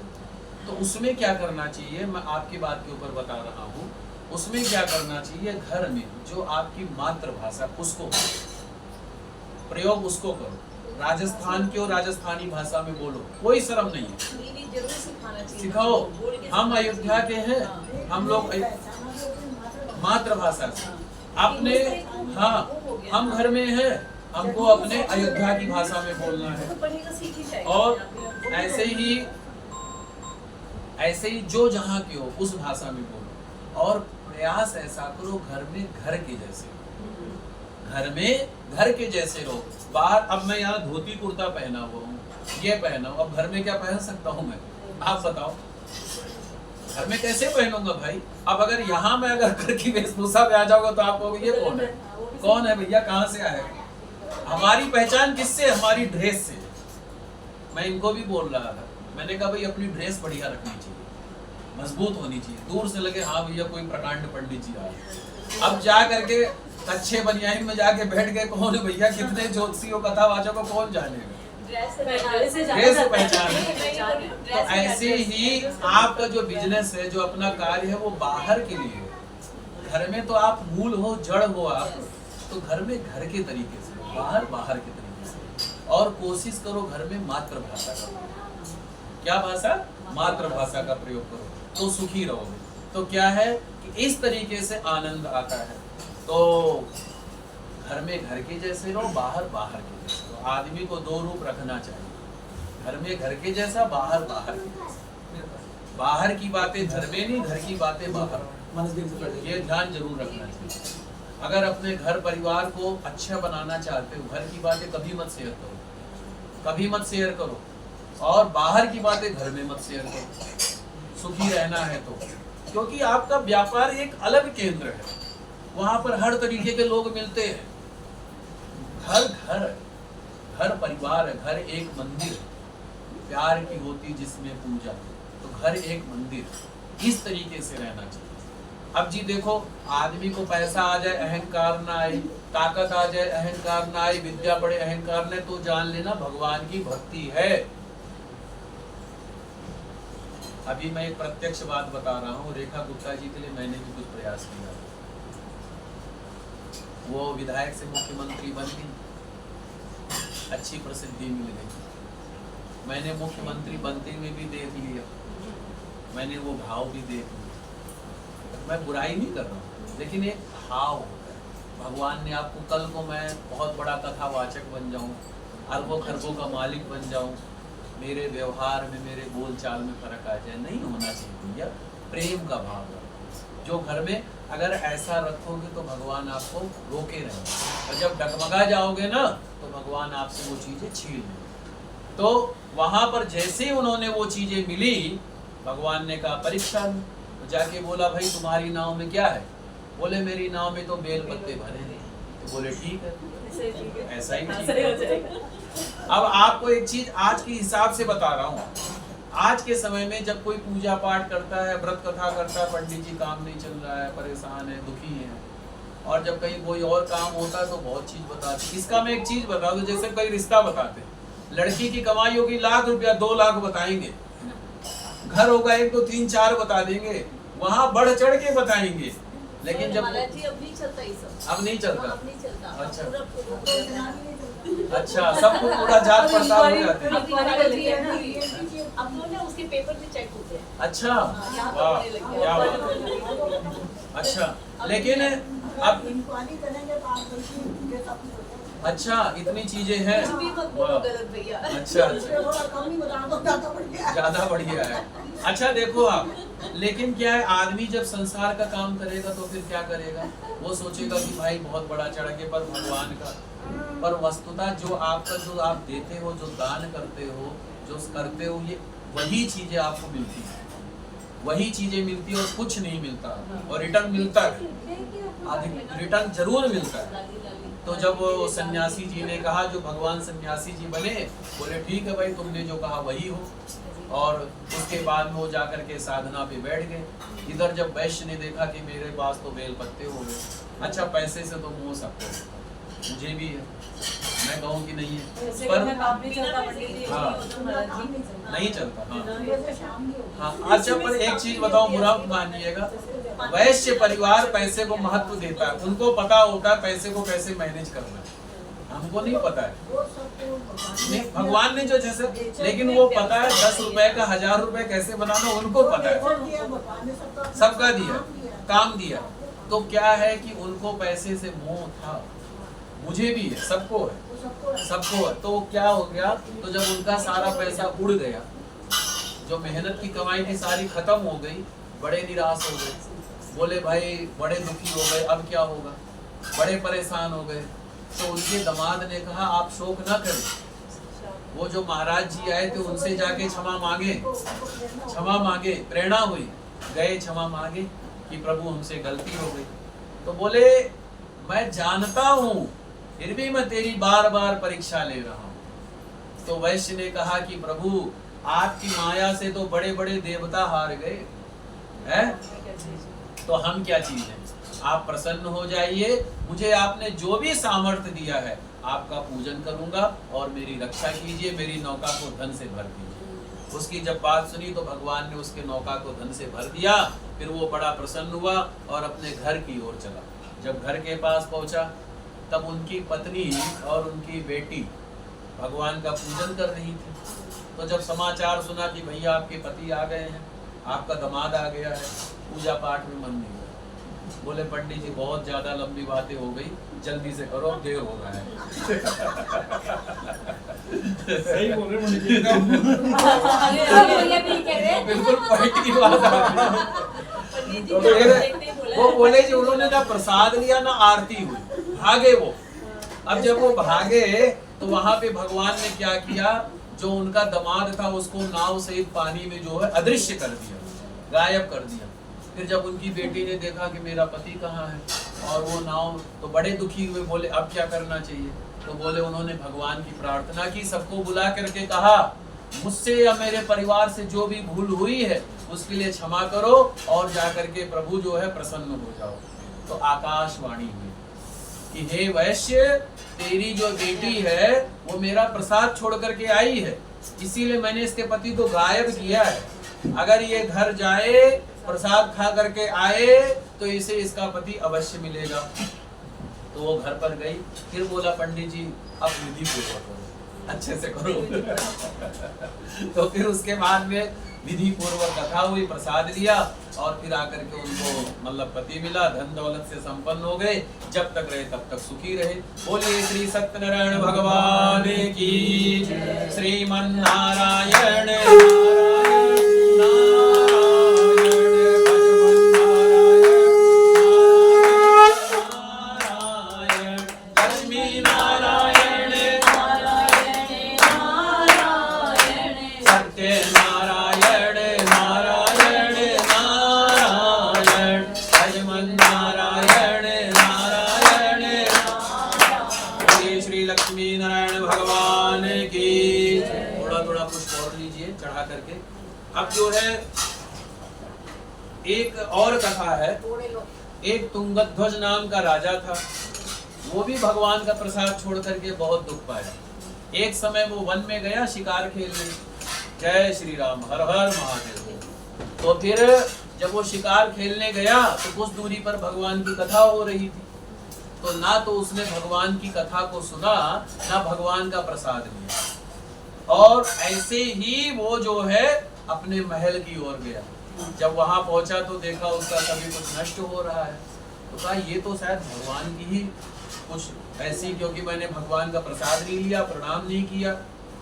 तो उसमें क्या करना चाहिए, मैं आपकी बात के ऊपर बता रहा हूँ, उसमें क्या करना चाहिए? घर में जो आपकी मातृभाषा, उसको प्रयोग उसको करो। राजस्थान की और राजस्थानी भाषा में बोलो, कोई शर्म नहीं है, सिखाओ। हम अयोध्या के हैं, हम लोग मातृभाषा से अपने, हाँ हम घर में हैं, हमको अपने अयोध्या की भाषा में बोलना है। और ऐसे ही जो जहाँ के हो उस भाषा में बोलो। और प्रयास ऐसा करो, घर में घर के जैसे, घर में घर के जैसे रहो। बाहर, अब मैं यहाँ धोती कुर्ता पहना हुआ हूँ, ये पहना हूँ, अब घर में क्या पहन सकता हूँ मैं? आप बताओ, घर में कैसे पहनूंगा भाई? अब अगर यहाँ मैं अगर घर की वेशभूषा में आ जाऊंगा तो आप कहोगे ये कौन है? कौन है भैया, कहाँ से आए? हमारी पहचान किससे? हमारी ड्रेस से। मैं इनको भी बोल रहा था, मैंने कहा भाई अपनी ड्रेस बढ़िया रखनी चाहिए, मजबूत होनी चाहिए, दूर से लगे हाँ भैया कोई प्रकांड पंडित जी आए। अब जा करके कच्चे बनियान में जाके बैठ गए, कौन है भैया? कितने ज्योतिषियों कथावाचकों को कौन जानेगा? ड्रेस पहचान है। तो ऐसे ही आपका जो बिजनेस है, जो अपना कार्य है, वो बाहर के लिए है। घर में तो आप मूल हो, जड़ हो आप, तो घर में घर के तरीके से, बाहर बाहर के तरीके से। और कोशिश करो घर में मातृभाषा का, क्या भाषा? मातृभाषा का प्रयोग करो, तो सुखी रहोगे। तो क्या है कि इस तरीके से आनंद आता है। तो घर में घर के जैसे रहो, बाहर बाहर के जैसे रहो। आदमी को दो रूप रखना चाहिए, घर में घर के जैसा, बाहर बाहर के जैसा। बाहर की बातें घर में नहीं, घर की बातें बाहर, ये ध्यान जरूर रखना चाहिए। अगर अपने घर परिवार को अच्छा बनाना चाहते हो, घर की बातें कभी मत शेयर करो, कभी मत शेयर करो। और बाहर की बातें घर में मत शेयर करो, सुखी रहना है तो। क्योंकि आपका व्यापार एक अलग केंद्र है, वहां पर हर तरीके के लोग मिलते हैं। घर घर घर परिवार है, घर एक मंदिर है, प्यार की होती जिसमें पूजा, तो घर एक मंदिर। इस तरीके से रहना चाहिए। अब जी देखो, आदमी को पैसा आ जाए अहंकार ना आए, ताकत आ जाए अहंकार ना आए, विद्या बढ़े अहंकार ने, तो जान लेना भगवान की भक्ति है। अभी मैं एक प्रत्यक्ष बात बता रहा हूँ, रेखा गुप्ता जी के लिए मैंने भी कुछ प्रयास किया। वो विधायक से मुख्यमंत्री बन गई, अच्छी प्रसिद्धि मिल गई। मैंने मुख्यमंत्री बनते हुए भी देख लिया, मैंने वो भाव भी देख लिया। मैं बुराई नहीं कर रहा हूँ, लेकिन एक भाव होता है। भगवान ने आपको, कल को मैं बहुत बड़ा कथावाचक बन जाऊँ, अरबों खरबों का मालिक बन जाऊँ, मेरे व्यवहार में, मेरे बोलचाल में फर्क आ जाए, नहीं होना चाहिए भैया। प्रेम का भाव है, जो घर में अगर ऐसा रखोगे तो भगवान आपको रोके रहेंगे, और जब डगमगा जाओगे ना तो भगवान आपसे वो चीजें छीन लेंगे। तो वहां पर जैसे ही उन्होंने वो चीजें मिली, भगवान ने कहा परीक्षा में, तो जाके बोला भाई तुम्हारी नाव में क्या है? बोले मेरी नाव में तो बेल पत्ते भरे हैं। तो बोले ठीक है, ऐसा ही ठीक है। अब आपको एक चीज आज के हिसाब से बता रहा हूँ, आज के समय में जब कोई पूजा पाठ करता है, व्रत कथा करता है, पंडित जी काम नहीं चल रहा है, परेशान है, दुखी है, और जब कहीं कोई और काम होता है तो बहुत चीज बताते। इसका मैं एक चीज बता दूं, जैसे कई रिश्ता बताते हैं, लड़की की कमाई होगी लाख रुपया, 2 लाख बताएंगे, घर होगा 1 2 3 4 बता देंगे, वहां बढ़ चढ़ के बताएंगे। लेकिन जब महाराज जी अब नहीं चलता ये सब, अब नहीं चलता, अब नहीं चलता। अच्छा। पूरा अच्छा, सबको पूरा जांच पड़ताल हो जाती है। अब महाराज जी अब तो ना उसके पेपर भी चेक होते हैं। अच्छा, यहाँ पर वाह, होने लग गया। क्या बात। अच्छा, लेकिन अब अच्छा इतनी चीजें हैं। कुछ भी मत बोलो वाह। गलत भैया। अच्छा ज्यादा बढ़िया है। अच्छा देखो आप, लेकिन क्या है, आदमी जब संसार का काम करेगा तो फिर क्या करेगा, वो सोचेगा कि भाई बहुत बड़ा चढ़के पर भगवान का, पर वस्तुतः जो आपका जो आप देते हो, जो दान करते हो, जो करते हो, ये वही चीजें आपको मिलती है, वही चीजें मिलती है और कुछ नहीं मिलता, और रिटर्न मिलता है, अधिक रिटर्न जरूर मिलता है। तो जब वो सन्यासी जी ने कहा, जो भगवान सन्यासी जी बने, बोले ठीक है भाई तुमने जो कहा वही हो, और उसके बाद में वो जाकर के साधना पे बैठ गए। इधर जब वैश्य ने देखा कि मेरे पास तो बेल पत्ते हो गए, अच्छा पैसे से तो हो सकते हो, मुझे भी है, मैं कहूँ कि नहीं है, पर हाँ नहीं चलता। हाँ हाँ, अच्छा पर एक चीज बताओ, बुरा मत मानिएगा, वैश्य परिवार पैसे को महत्व देता है, उनको पता होता है पैसे को कैसे मैनेज करना है, हमको नहीं पता है, नहीं भगवान ने जो जैसे, लेकिन वो पता है 10 रुपए का 1000 रुपए कैसे बनाना, उनको पता है, सबका दिया काम दिया। तो क्या है कि उनको पैसे से मोह था, मुझे भी है, सबको है। तो क्या हो गया, तो जब उनका सारा पैसा उड़ गया, जो मेहनत की कमाई थी सारी खत्म हो गई, बड़े निराश हो गए, बोले भाई बड़े दुखी हो गए, अब क्या होगा, बड़े परेशान हो गए। तो उनके दामाद ने कहा आप शोक ना करें, वो जो महाराज जी आए थे उनसे जाके क्षमा मांगे, प्रेरणा हुई, गए क्षमा मांगे कि प्रभु हमसे गलती हो गई। तो बोले मैं जानता हूँ फिर भी मैं तेरी बार बार परीक्षा ले रहा हूँ। तो वैश्य ने कहा कि प्रभु आपकी माया से तो बड़े बड़े देवता हार गए हैं, तो हम क्या चीज है, आप प्रसन्न हो जाइए, मुझे आपने जो भी सामर्थ्य दिया है आपका पूजन करूंगा और मेरी रक्षा कीजिए, मेरी नौका को धन से भर दीजिए। उसकी जब बात सुनी तो भगवान ने उसके नौका को धन से भर दिया, फिर वो बड़ा प्रसन्न हुआ और अपने घर की ओर चला। जब घर के पास पहुंचा तब उनकी पत्नी और उनकी बेटी भगवान का पूजन कर रही थी। तो जब समाचार सुना कि भैया आपके पति आ गए हैं, आपका दामाद आ गया है, पूजा पाठ में मन नहीं हुआ। बोले पंडित जी बहुत ज्यादा लंबी बातें हो गई, जल्दी से करो, देर हो रहा है। सही बोल रहे पंडित जी, बिल्कुल पॉइंट की बात है। तो वो बोले जी उन्होंने ना प्रसाद लिया ना आरती हुई, भागे वो। अब जब वो भागे तो वहां पे भगवान ने क्या किया, जो उनका दामाद था उसको नाव सहित पानी में जो है अदृश्य कर दिया, गायब कर दिया। फिर जब उनकी बेटी ने देखा कि मेरा पति कहाँ है और वो नाव, तो बड़े दुखी हुए, बोले अब क्या करना चाहिए। तो बोले उन्होंने भगवान की प्रार्थना की, सबको बुला करके कहा मुझसे या मेरे परिवार से जो भी भूल हुई है उसके लिए क्षमा करो और जाकर के प्रभु जो है प्रसन्न हो जाओ। तो आकाशवाणी हुई कि हे वैश्य, तेरी जो बेटी है वो मेरा प्रसाद छोड़ करके आई है, इसीलिए मैंने इसके पति को गायब किया है। अगर ये घर जाए प्रसाद खा करके आए तो इसे इसका पति अवश्य मिलेगा। तो वो घर पर गई, फिर बोला पंडित जी अब विधि पूर्वक करो, अच्छे से करो। तो फिर उसके बाद में विधि पूर्वक कथा हुई, प्रसाद लिया और फिर आकर के उनको मतलब पति मिला, धन दौलत से संपन्न हो गए, जब तक रहे तब तक सुखी रहे। बोलिए श्री सत्यनारायण भगवान की, श्रीमन नारायण चढ़ा करके। अब जो है एक और कथा है, एक तुंगध्वज नाम का राजा था, वो भी भगवान का प्रसाद छोड़ करके बहुत दुख पाया। एक समय वो वन में गया शिकार खेलने, जय श्री राम, हर हर महादेव। तो फिर जब वो शिकार खेलने गया तो कुछ दूरी पर भगवान की कथा हो रही थी, तो ना तो उसने भगवान की कथा को सुना, ना भगवान का प्रसाद लिया, और ऐसे ही वो जो है अपने महल की ओर गया। जब वहां पहुंचा तो देखा उसका सभी कुछ नष्ट हो रहा है, तो कहा ये तो शायद भगवान की ही कुछ ऐसी, क्योंकि मैंने भगवान का प्रसाद नहीं लिया, प्रणाम नहीं किया,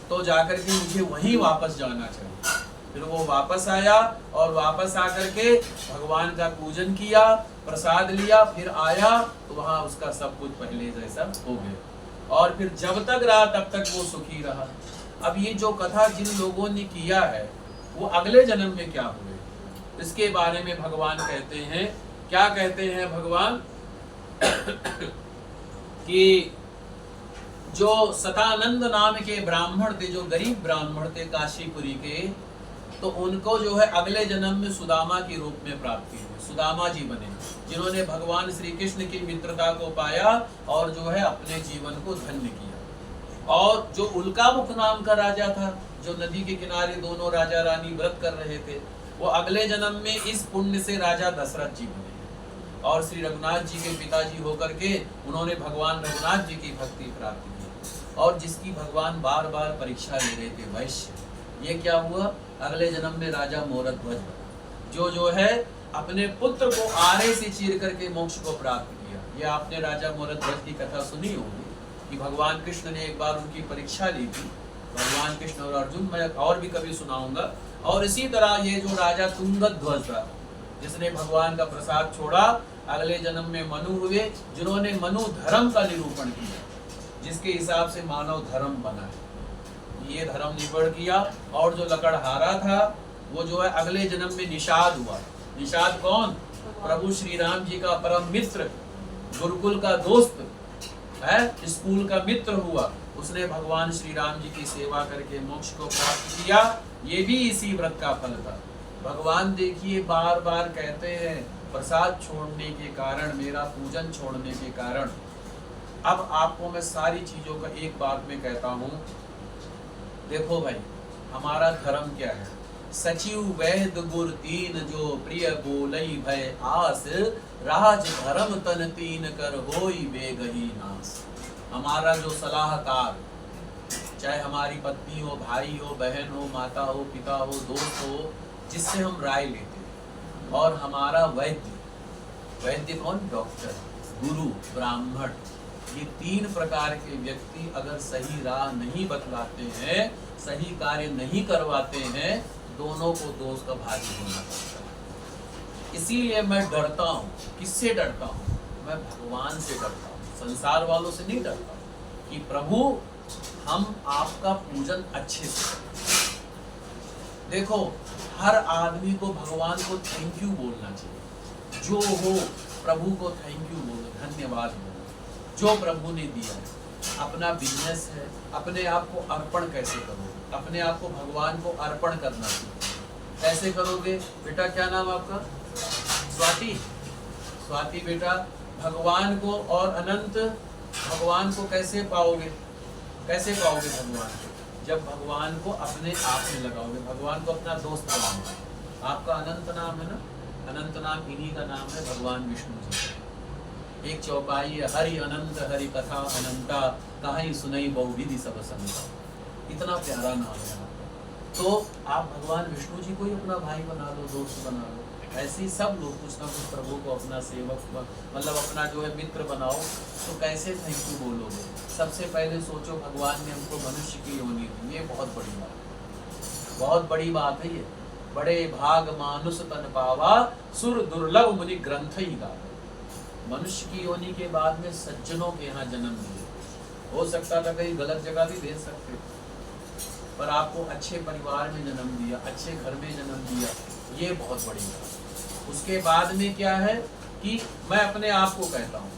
तो जाकर के मुझे वहीं वापस जाना चाहिए। फिर वो वापस आया और वापस आकर के भगवान का पूजन किया, प्रसाद लिया, फिर आया तो वहां उसका सब कुछ पहले जैसा हो गया, और फिर जब तक रहा तब तक वो सुखी रहा। अब ये जो कथा जिन लोगों ने किया है वो अगले जन्म में क्या हुए, इसके बारे में भगवान कहते हैं, क्या कहते हैं भगवान कि जो सतानंद नाम के ब्राह्मण थे, जो गरीब ब्राह्मण थे काशीपुरी के, तो उनको जो है अगले जन्म में सुदामा के रूप में प्राप्ति हुई, सुदामा जी बने, जिन्होंने भगवान श्री कृष्ण की मित्रता को पाया और जो है अपने जीवन को धन्य किया। और जो उल्कामुख नाम का राजा था, जो नदी के किनारे दोनों राजा रानी व्रत कर रहे थे, वो अगले जन्म में इस पुण्य से राजा दशरथ जी बने, और श्री रघुनाथ जी के पिताजी होकर के उन्होंने भगवान रघुनाथ जी की भक्ति प्राप्त की, और जिसकी भगवान बार बार परीक्षा ले रहे थे, वैश्य, ये क्या हुआ, अगले जन्म में राजा मोरध्वज बना, जो है अपने पुत्र को आरे से चीर करके मोक्ष को प्राप्त किया। ये आपने राजा मोरध्वज की कथा सुनी होगी कि भगवान कृष्ण ने एक बार उनकी परीक्षा ली थी, भगवान कृष्ण और अर्जुन, मैं और भी कभी सुनाऊंगा। और इसी तरह ये जो राजा तुंगध्वज था, जिसने भगवान का प्रसाद छोड़ा, अगले जन्म में मनु हुए, जिन्होंने मनु धर्म का निरूपण किया, जिसके हिसाब से मानव धर्म बना है, ये धर्म निबड़ किया। और जो लकड़हारा था वो जो है अगले जन्म में निषाद हुआ। निषाद कौन, प्रभु श्री राम जी का परम मित्र, गुरुकुल का दोस्त है, स्कूल का मित्र हुआ, उसने भगवान श्री राम जी की सेवा करके मोक्ष को प्राप्त किया। ये भी इसी व्रत का फल था। भगवान देखिए बार बार कहते हैं, प्रसाद छोड़ने के कारण, मेरा पूजन छोड़ने के कारण। अब आपको मैं सारी चीजों का एक बात में कहता हूँ, देखो भाई, हमारा धर्म क्या है, सचिव वैद गुर तीन, जो प्रिय बोलई भय आस, राज धर्म तन तीन कर होई बेगही नास। हमारा जो सलाहकार, चाहे हमारी पत्नी हो, भाई हो, बहन हो, माता हो, पिता हो, दोस्त हो, जिससे हम राय लेते हैं, और हमारा वैद्य, वैद्य कौन, डॉक्टर, गुरु, ब्राह्मण, ये तीन प्रकार के व्यक्ति अगर सही राह नहीं बतलाते हैं, सही कार्य नहीं करवाते हैं, दोनों को दोष का भागी होना पड़ता है। इसीलिए मैं डरता हूँ। किससे डरता हूँ? मैं भगवान से डरता हूँ, संसार वालों से नहीं डरता हूँ, कि प्रभु हम आपका पूजन अच्छे से करें। देखो, हर आदमी को भगवान को थैंक यू बोलना चाहिए, जो हो प्रभु को थैंक यू बोलो, धन्यवाद बोलो, जो प्रभु ने दिया है। अपना बिजनेस है, अपने आप को अर्पण कैसे करोगे, अपने आप को भगवान को अर्पण करना चाहिए। कैसे करोगे बेटा? क्या नाम आपका? स्वाति। स्वाति बेटा, भगवान को और अनंत भगवान को कैसे पाओगे? कैसे पाओगे भगवान को? जब भगवान को अपने आप में लगाओगे, भगवान को अपना दोस्त बनाओगे। आपका अनंत नाम है ना, अनंत नाम इन्हीं का नाम है, भगवान विष्णु जी। एक चौपाई है, हरि अनंत हरि कथा अनंता, कहीं सुनई बहुविधि सब संता। इतना प्यारा नाम है आपका। तो आप भगवान विष्णु जी को ही अपना भाई बना लो, दोस्त बना लो। ऐसे ही सब लोग कुछ ना कुछ प्रभु को अपना सेवक, मतलब अपना जो है मित्र बनाओ। तो कैसे थैंक यू बोलोगे? सबसे पहले सोचो, भगवान ने हमको मनुष्य की योनि दी, ये बहुत बड़ी बात है, बहुत बड़ी बात है ये। बड़े भाग मानुष तन पावा, सुर दुर्लभ मुनि ग्रंथ ही गावे। मनुष्य की योनि के बाद में सज्जनों के यहाँ जन्म दिए। हो सकता था कहीं गलत जगह भी भेज सकते, पर आपको अच्छे परिवार में जन्म दिया, अच्छे घर में जन्म दिया, ये बहुत बड़ी बात। उसके बाद में क्या है कि मैं अपने आप को कहता हूँ,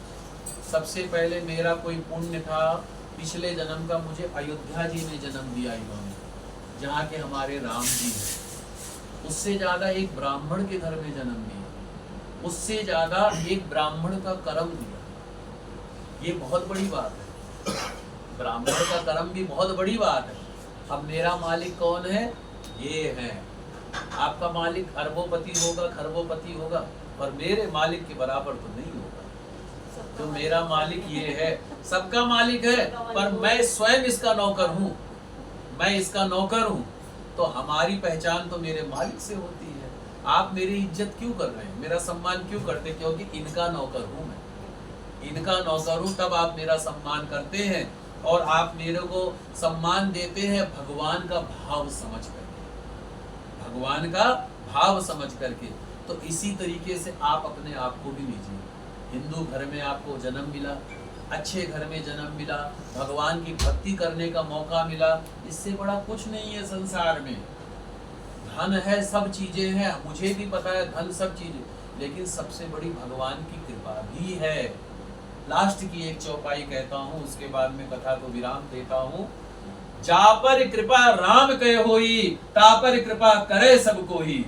सबसे पहले मेरा कोई पुण्य था, पिछले जन्म का मुझे अयोध्या जी में जन्म दिया इन्होंने, जहाँ के हमारे राम जी हैं। उससे ज़्यादा एक ब्राह्मण के घर में जन्म दिया, उससे ज़्यादा एक ब्राह्मण का कर्म दिया। ये बहुत बड़ी बात है। ब्राह्मण का कर्म भी बहुत बड़ी बात है। अब मेरा मालिक कौन है? ये है। आपका मालिक अरबोपति होगा, खरबोपति होगा, पर मेरे मालिक के बराबर तो नहीं होगा। तो मेरा मालिक ये है, सबका मालिक है, पर मैं स्वयं इसका नौकर हूँ, मैं इसका नौकर हूँ। तो हमारी पहचान तो मेरे मालिक से होती है। आप मेरी इज्जत क्यों कर रहे हैं, मेरा सम्मान क्यों करते? क्योंकि इनका नौकर हूँ मैं, इनका नौकर हूँ, तब आप मेरा सम्मान करते हैं। और आप मेरे को सम्मान देते हैं भगवान का भाव समझ करके, भगवान का भाव समझ करके। तो इसी तरीके से आप अपने आप को भी लीजिए। हिंदू घर में आपको जन्म मिला, अच्छे घर में जन्म मिला, भगवान की भक्ति करने का मौका मिला, इससे बड़ा कुछ नहीं है संसार में। धन है, सब चीजें हैं, मुझे भी पता है धन सब चीजें, लेकिन सबसे बड़ी भगवान की कृपा भी है। लास्ट की एक चौपाई कहता हूँ, उसके बाद में कथा को विराम देता हूँ। जा पर कृपा राम के होई, ता पर कृपा करे सब कोई।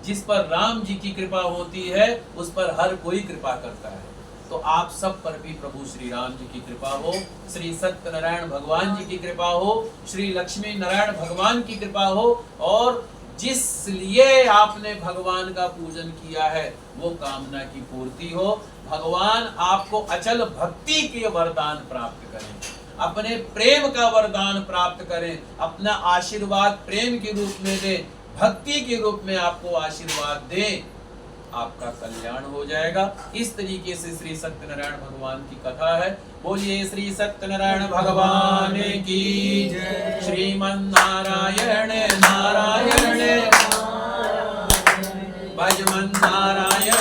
जिस पर राम जी की कृपा होती है, उस पर हर कोई कृपा करता है। तो आप सब पर भी प्रभु श्री राम जी की कृपा हो, श्री सत्यनारायण भगवान जी की कृपा हो, श्री लक्ष्मी नारायण भगवान की कृपा हो, और जिस लिए आपने भगवान का पूजन किया है वो कामना की पूर्ति हो। भगवान आपको अचल भक्ति के वरदान प्राप्त करें, अपने प्रेम का वरदान प्राप्त करें, अपना आशीर्वाद प्रेम के रूप में दे, भक्ति के रूप में आपको आशीर्वाद दे, आपका कल्याण हो जाएगा। इस तरीके से श्री सत्यनारायण भगवान की कथा है। बोलिए श्री सत्यनारायण भगवान की जय। श्रीमन नारायण नारायण भजमन नारायण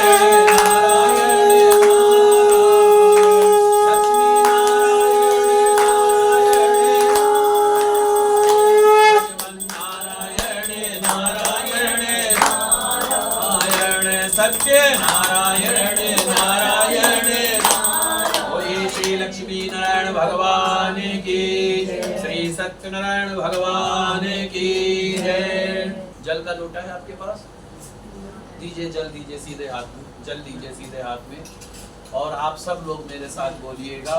सत्य नारायण नारायण। बोलिए श्री लक्ष्मी नारायण भगवान की, श्री सत्यनारायण भगवान की जय। जल का लोटा है आपके पास? दीजिए, जल दीजिए सीधे हाथ में, जल दीजिए सीधे हाथ में। और आप सब लोग मेरे साथ बोलिएगा,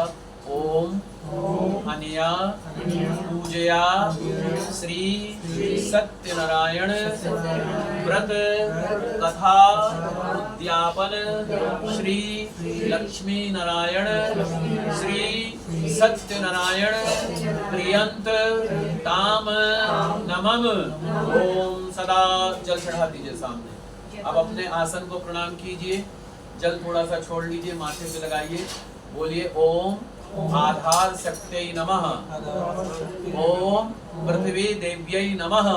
ओम अनया पूजया श्री सत्यनारायण व्रत कथा उद्यापन श्री लक्ष्मी नारायण श्री सत्यनारायण प्रियंत ताम नमम। ओम सदा। जल चढ़ा दीजिए सामने। अब अपने आसन को प्रणाम कीजिए, जल थोड़ा सा छोड़ लीजिए, माथे पे लगाइए। बोलिए ओम आधार शक्त्यै नमः, ओम पृथ्वी देव्यै नमः,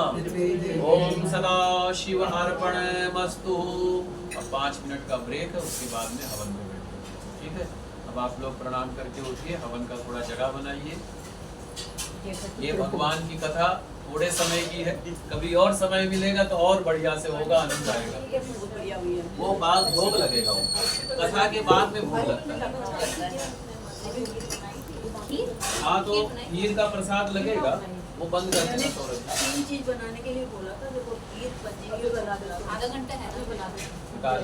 ओम सदा शिव अर्पणमस्तु। अब 5 मिनट का ब्रेक है, उसके बाद में हवन में बैठिए, ठीक है? अब आप लोग प्रणाम करके उठिए, हवन का थोड़ा जगह बनाइए। ये भगवान की कथा थोड़े समय की है, कभी और समय मिलेगा तो और बढ़िया से होगा, आनंद आएगा। वो बाद भोग लगेगा, वो कथा के बाद में भोग लगता है। हाँ, तो खीर का प्रसाद लगेगा, वो बंद कर देना। 3 चीज बनाने के लिए बोला था, देखो खीर बनेगी, बना दो, आधा घंटा है तो बना दो। निकाल।